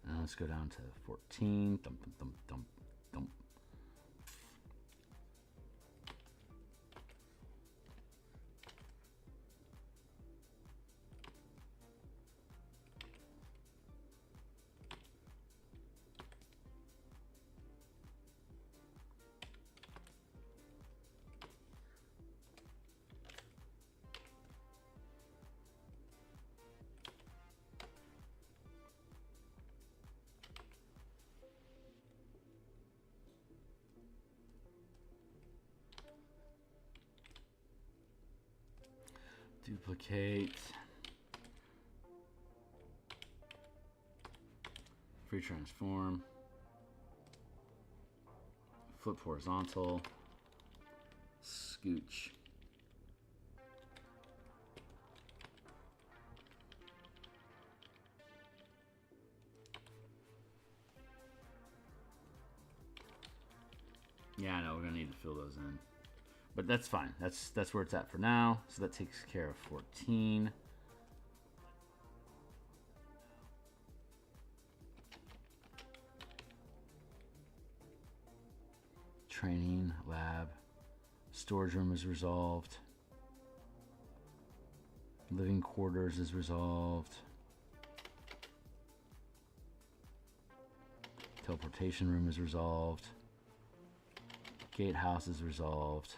Let's go down to 14. Thump, thump, thump, thump, thump. Duplicate. Free transform. Flip horizontal. Scooch. Yeah, I know, we're gonna need to fill those in. But that's fine. That's where it's at for now. So that takes care of 14. Training, lab, storage room is resolved. Living quarters is resolved. Teleportation room is resolved. Gatehouse is resolved.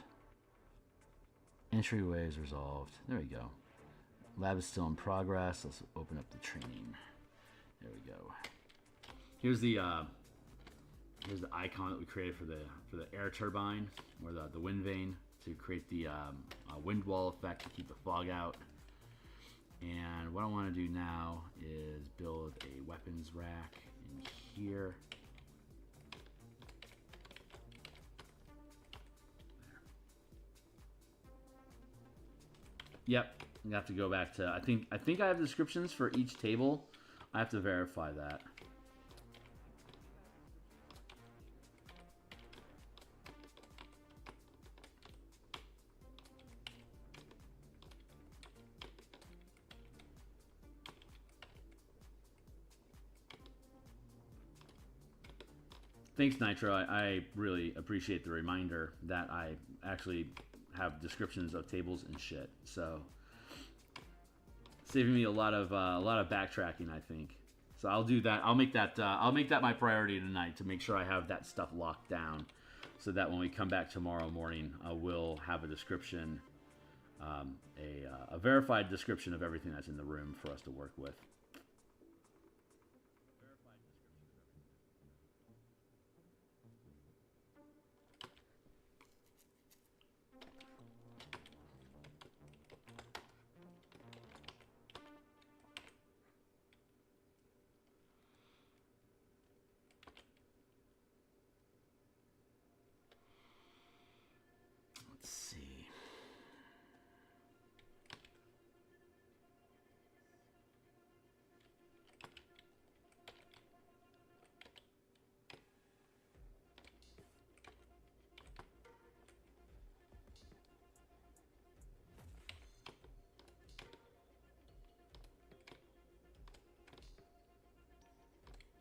Entryway is resolved. There we go. Lab is still in progress. Let's open up the training. There we go. Here's the icon that we created for the air turbine or the wind vane to create the wind wall effect to keep the fog out. And what I want to do now is build a weapons rack in here. Yep, you have to go back to, I think I have descriptions for each table. I have to verify that. Thanks, Nitro. I really appreciate the reminder that I actually have descriptions of tables and shit. So saving me a lot of backtracking, I think. So I'll do that. I'll make that my priority tonight to make sure I have that stuff locked down, so that when we come back tomorrow morning, I will have a description, a verified description of everything that's in the room for us to work with.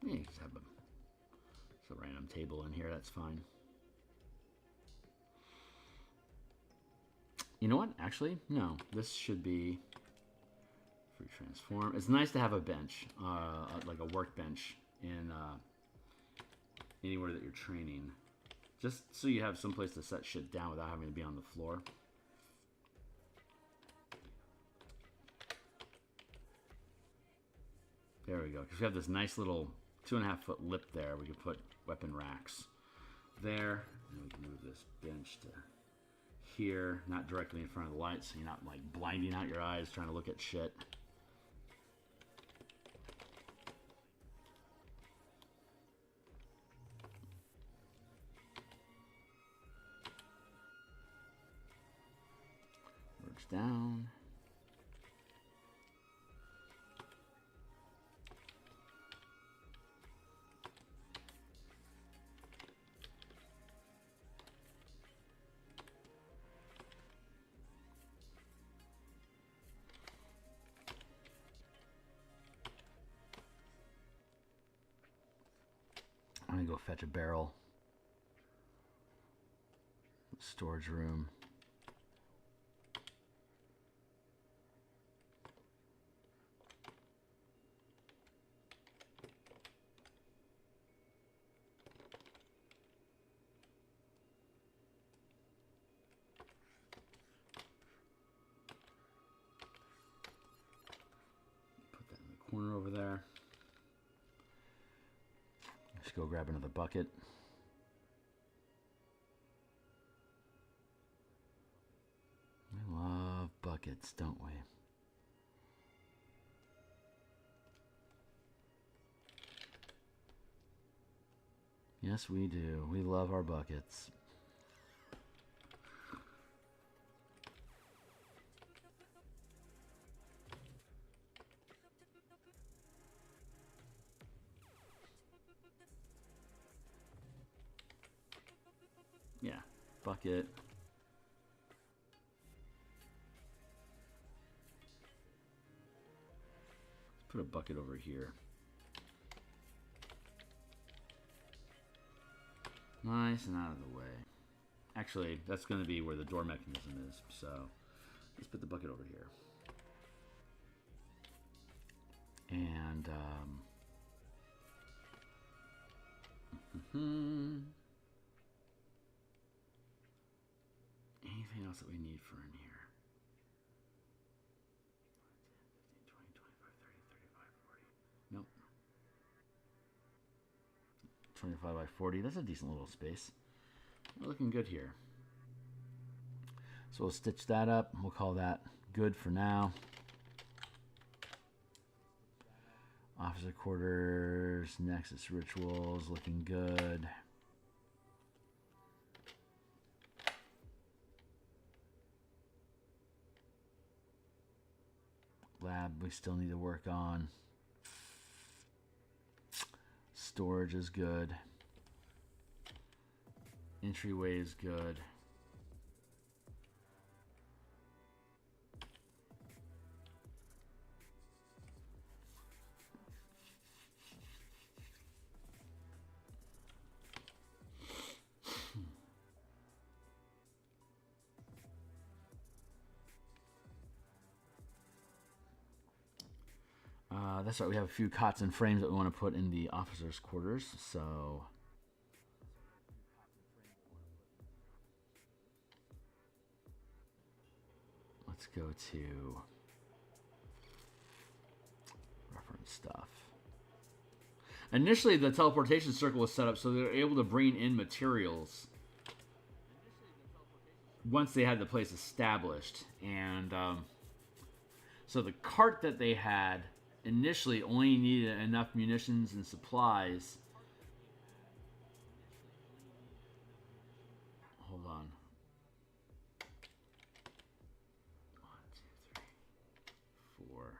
Yeah, just have a random table in here, that's fine. You know what? Actually, no. This should be free transform. It's nice to have a bench, like a workbench in anywhere that you're training. Just so you have some place to set shit down without having to be on the floor. There we go. Because we have this nice little 2.5 foot lip there. We can put weapon racks there. And we can move this bench to here, not directly in front of the light, so you're not like blinding out your eyes trying to look at shit. Merge down. go fetch a barrel. Storage room. Put that in the corner over there. Let's go grab another bucket. We love buckets, don't we? Yes, we do. We love our buckets. Yeah, bucket. Put a bucket over here. Nice and out of the way. Actually, that's going to be where the door mechanism is, so let's put the bucket over here. And anything else that we need for in here? 20, 25, 30, 35, 40. Nope. 25 by 40. That's a decent little space. We're looking good here. So we'll stitch that up. We'll call that good for now. Officer quarters, Nexus rituals, looking good. Lab we still need to work on. Storage is good. Entryway is good. That's right, we have a few cots and frames that we want to put in the officers' quarters, so let's go to reference stuff. Initially, the teleportation circle was set up so they were able to bring in materials once they had the place established. And so the cart that they had initially only needed enough munitions and supplies. Hold on. 1, 2, 3, 4.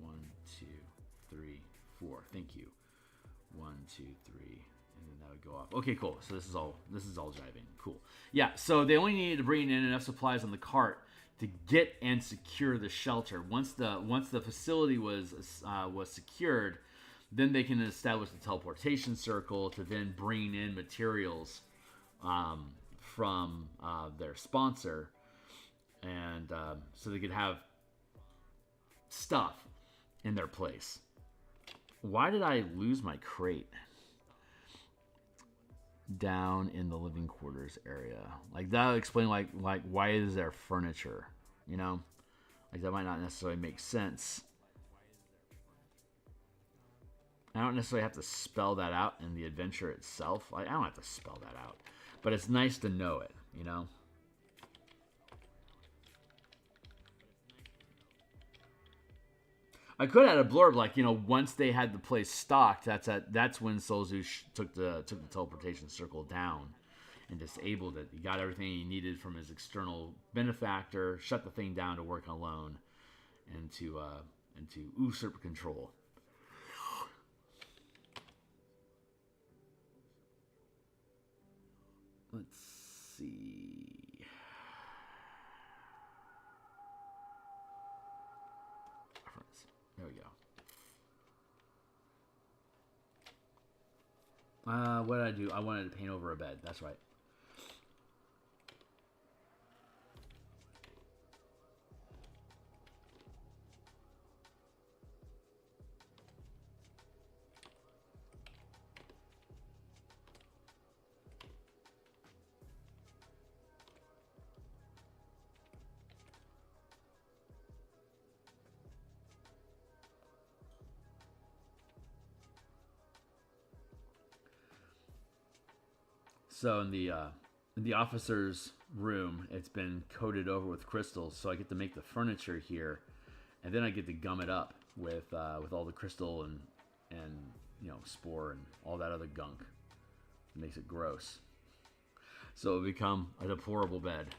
1, 2, 3. 1, 2, 3, 4. Thank you. 1, 2, 3. And then that would go off. Okay, cool. So this is all jiving. Cool. Yeah, so they only needed to bring in enough supplies on the cart to get and secure the shelter. Once the facility was secured, then they can establish the teleportation circle to then bring in materials from their sponsor, and so they could have stuff in their place. Why did I lose my crate? Down in the living quarters area. Like that'll explain like why is there furniture, you know? Like that might not necessarily make sense. I don't necessarily have to spell that out in the adventure itself. Like I don't have to spell that out. But it's nice to know it, you know? I could add a blurb like, you know, once they had the place stocked, that's when Solzu took the teleportation circle down and disabled it. He got everything he needed from his external benefactor, shut the thing down to work alone, and to usurp control. Let's see. There we go. What did I do? I wanted to paint over a bed. That's right. So in the officer's room, it's been coated over with crystals, so I get to make the furniture here, and then I get to gum it up with all the crystal and you know, spore and all that other gunk. It makes it gross. So it'll become a deplorable bed.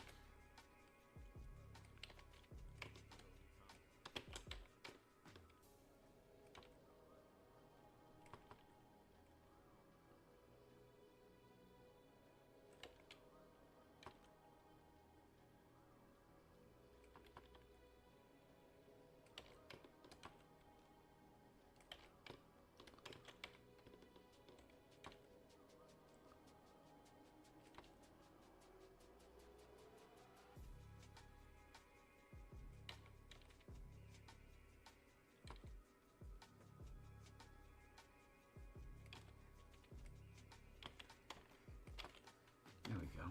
There we go.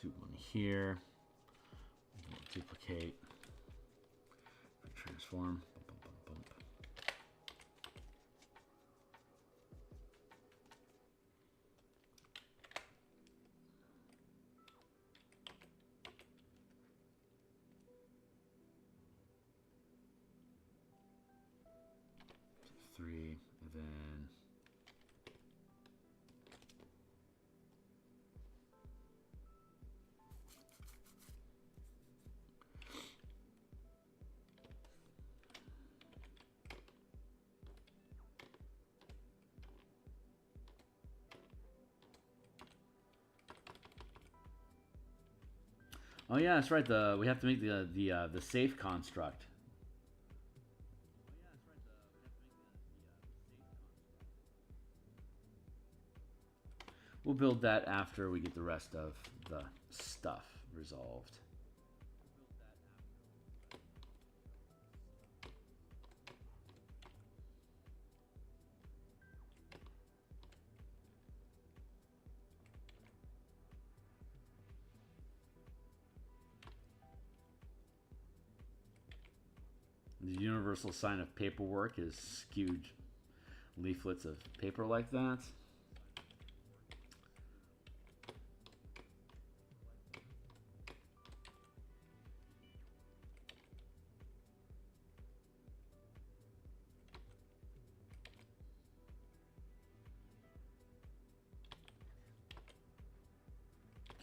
Do one here. Duplicate. Transform. Bump, bump, bump, bump. Three, and then oh yeah, that's right. We have to make the safe construct. We'll build that after we get the rest of the stuff resolved. The universal sign of paperwork is skewed leaflets of paper like that.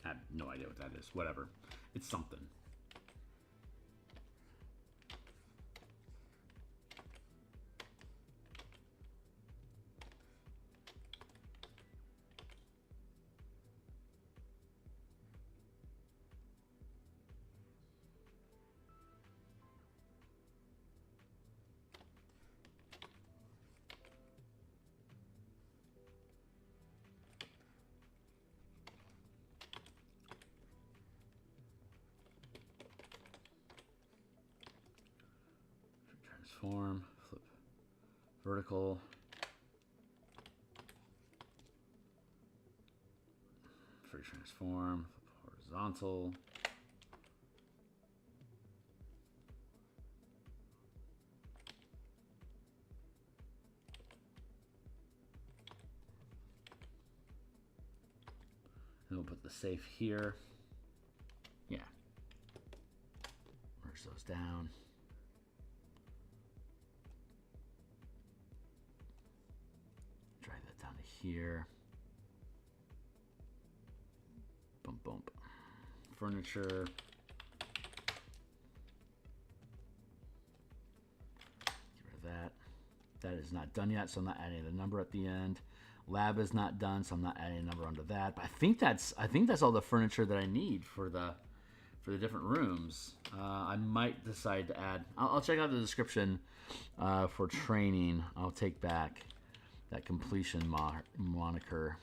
I have no idea what that is. Whatever. It's something. Transform, flip vertical, free transform, flip horizontal. And we'll put the safe here. Yeah. Merge those down. Drag that down to here. Bump, bump. furniture. Get rid of that. That is not done yet, so I'm not adding the number at the end. Lab is not done, so I'm not adding a number onto that. But I think that's all the furniture that I need for the different rooms. I might decide to add. I'll check out the description for training. I'll take back that completion moniker.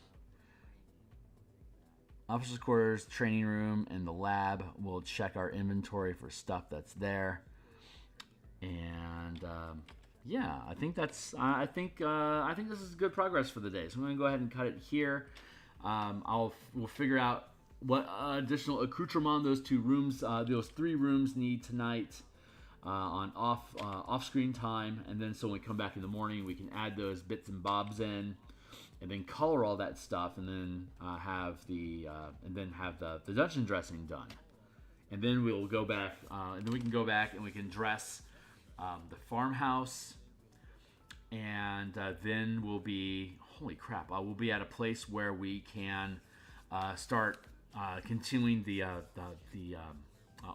Officers' quarters, training room, and the lab. We'll check our inventory for stuff that's there. And yeah, I think that's. I think this is good progress for the day. So I'm going to go ahead and cut it here. We'll figure out what additional accoutrement those 2 rooms, those 3 rooms need tonight on off-screen time, and then so when we come back in the morning, we can add those bits and bobs in, and then color all that stuff, and then have the dungeon dressing done, and then we'll go back, and then we can go back and we can dress the farmhouse, and then we'll be holy crap, we'll be at a place where we can start continuing the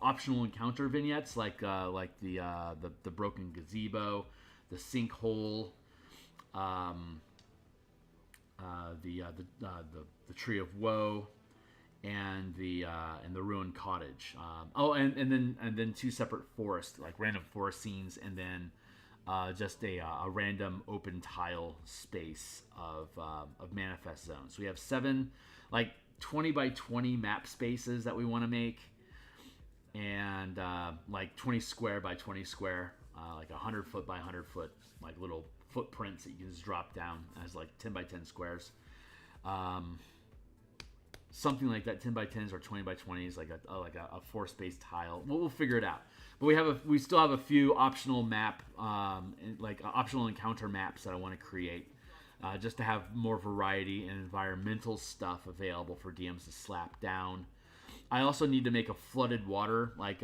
optional encounter vignettes, like the broken gazebo, the sinkhole, the tree of woe, and the ruined cottage. And then 2 separate forests, like random forest scenes, and then just a random open tile space of manifest zones. So we have 7 like 20 by 20 map spaces that we want to make, and like 20 square by 20 square, like 100 foot by 100 foot, like little footprints that you can just drop down as like 10 by 10 squares, something like that. 10 by 10s or 20 by 20s, like a 4-space tile. We'll figure it out. But we still have a few optional optional encounter maps that I want to create. Just to have more variety and environmental stuff available for DMs to slap down. I also need to make a flooded water, like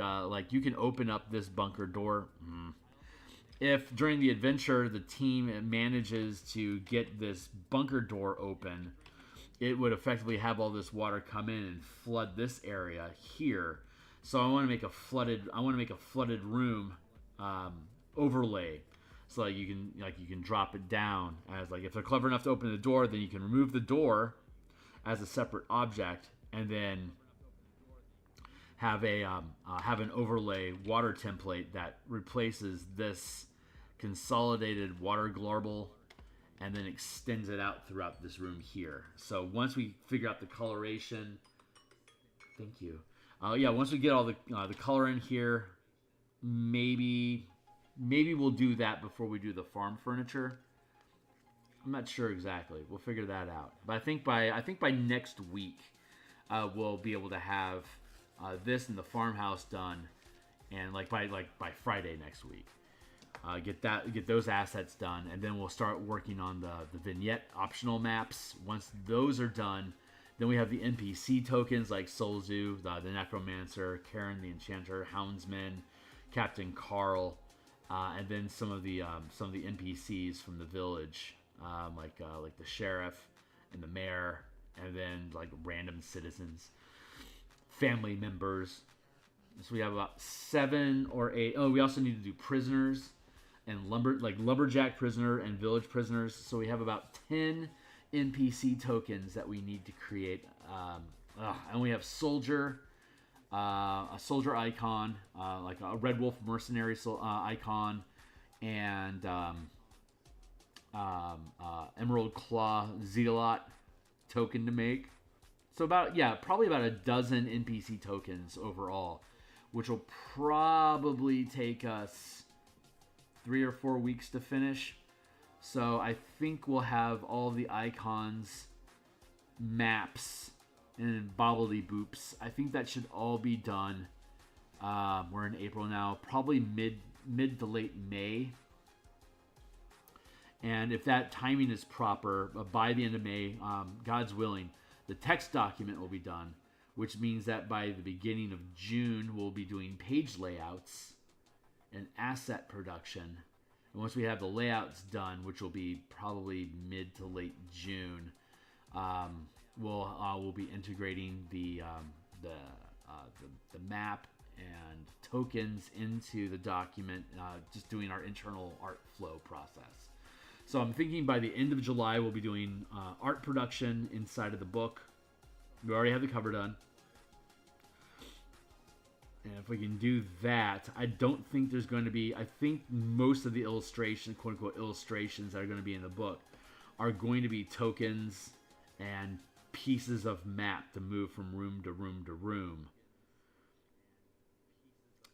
you can open up this bunker door. If during the adventure the team manages to get this bunker door open, it would effectively have all this water come in and flood this area here. So I want to make a flooded room overlay. So you can drop it down as, like, if they're clever enough to open the door, then you can remove the door as a separate object, and then have an overlay water template that replaces this consolidated water global, and then extends it out throughout this room here. So once we figure out the coloration, thank you. Once we get all the color in here, maybe we'll do that before we do the farm furniture. I'm not sure exactly. We'll figure that out. But I think by next week, we'll be able to have this and the farmhouse done, and by Friday next week, get those assets done, and then we'll start working on the vignette optional maps. Once those are done, then we have the NPC tokens like Solzu, the Necromancer, Karen the Enchanter, Houndsman, Captain Carl. And then some of the NPCs from the village, like the sheriff and the mayor, and then like random citizens, family members. So we have about 7 or 8. Oh, we also need to do prisoners and lumberjack prisoner and village prisoners. So we have about 10 NPC tokens that we need to create. And we have soldier. A soldier icon, like a Red Wolf mercenary icon, and Emerald Claw Zealot token to make. So probably about a dozen NPC tokens overall, which will probably take us 3 or 4 weeks to finish. So I think we'll have all the icons, maps, and bobbly boops. I think that should all be done. We're in April now, probably mid to late May. And if that timing is proper, by the end of May, God's willing, the text document will be done, which means that by the beginning of June, we'll be doing page layouts and asset production. And once we have the layouts done, which will be probably mid to late June, we'll be integrating the the map and tokens into the document, just doing our internal art flow process. So I'm thinking by the end of July, we'll be doing art production inside of the book. We already have the cover done. And if we can do that, I don't think there's going to be, I think most of the illustrations, quote unquote illustrations that are going to be in the book are going to be tokens and pieces of map to move from room to room to room.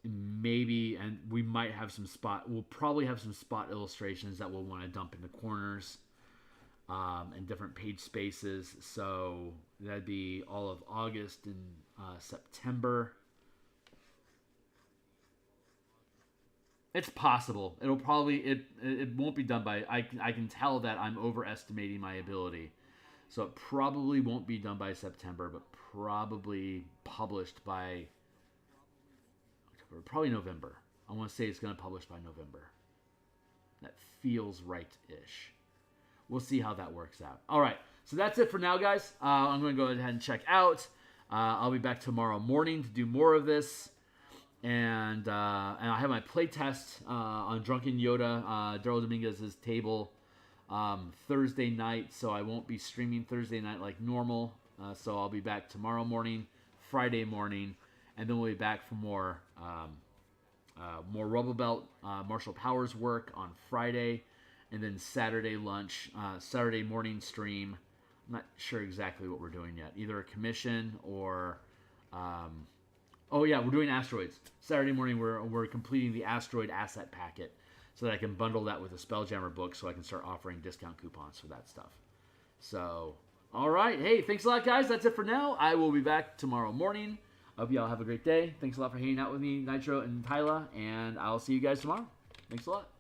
Maybe, and we might have some we'll probably have some spot illustrations that we'll want to dump into corners and different page spaces. So that'd be all of August and September. It's possible. It'll probably, it won't be done by, I can tell that I'm overestimating my ability. So it probably won't be done by September, but probably published by October, probably November. I want to say it's going to publish by November. That feels right-ish. We'll see how that works out. All right, so that's it for now, guys. I'm going to go ahead and check out. I'll be back tomorrow morning to do more of this. And I have my playtest on Drunken Yoda, Daryl Dominguez's table, Thursday night. So I won't be streaming Thursday night like normal. So I'll be back tomorrow morning, Friday morning, and then we'll be back for more Rubble Belt Martial Powers work on Friday, and then Saturday lunch, Saturday morning stream. I'm not sure exactly what we're doing yet. Either a commission or... oh yeah, we're doing asteroids. Saturday morning we're completing the asteroid asset packet so that I can bundle that with a Spelljammer book so I can start offering discount coupons for that stuff. So, all right. Hey, thanks a lot, guys. That's it for now. I will be back tomorrow morning. I hope you all have a great day. Thanks a lot for hanging out with me, Nitro and Tyla, and I'll see you guys tomorrow. Thanks a lot.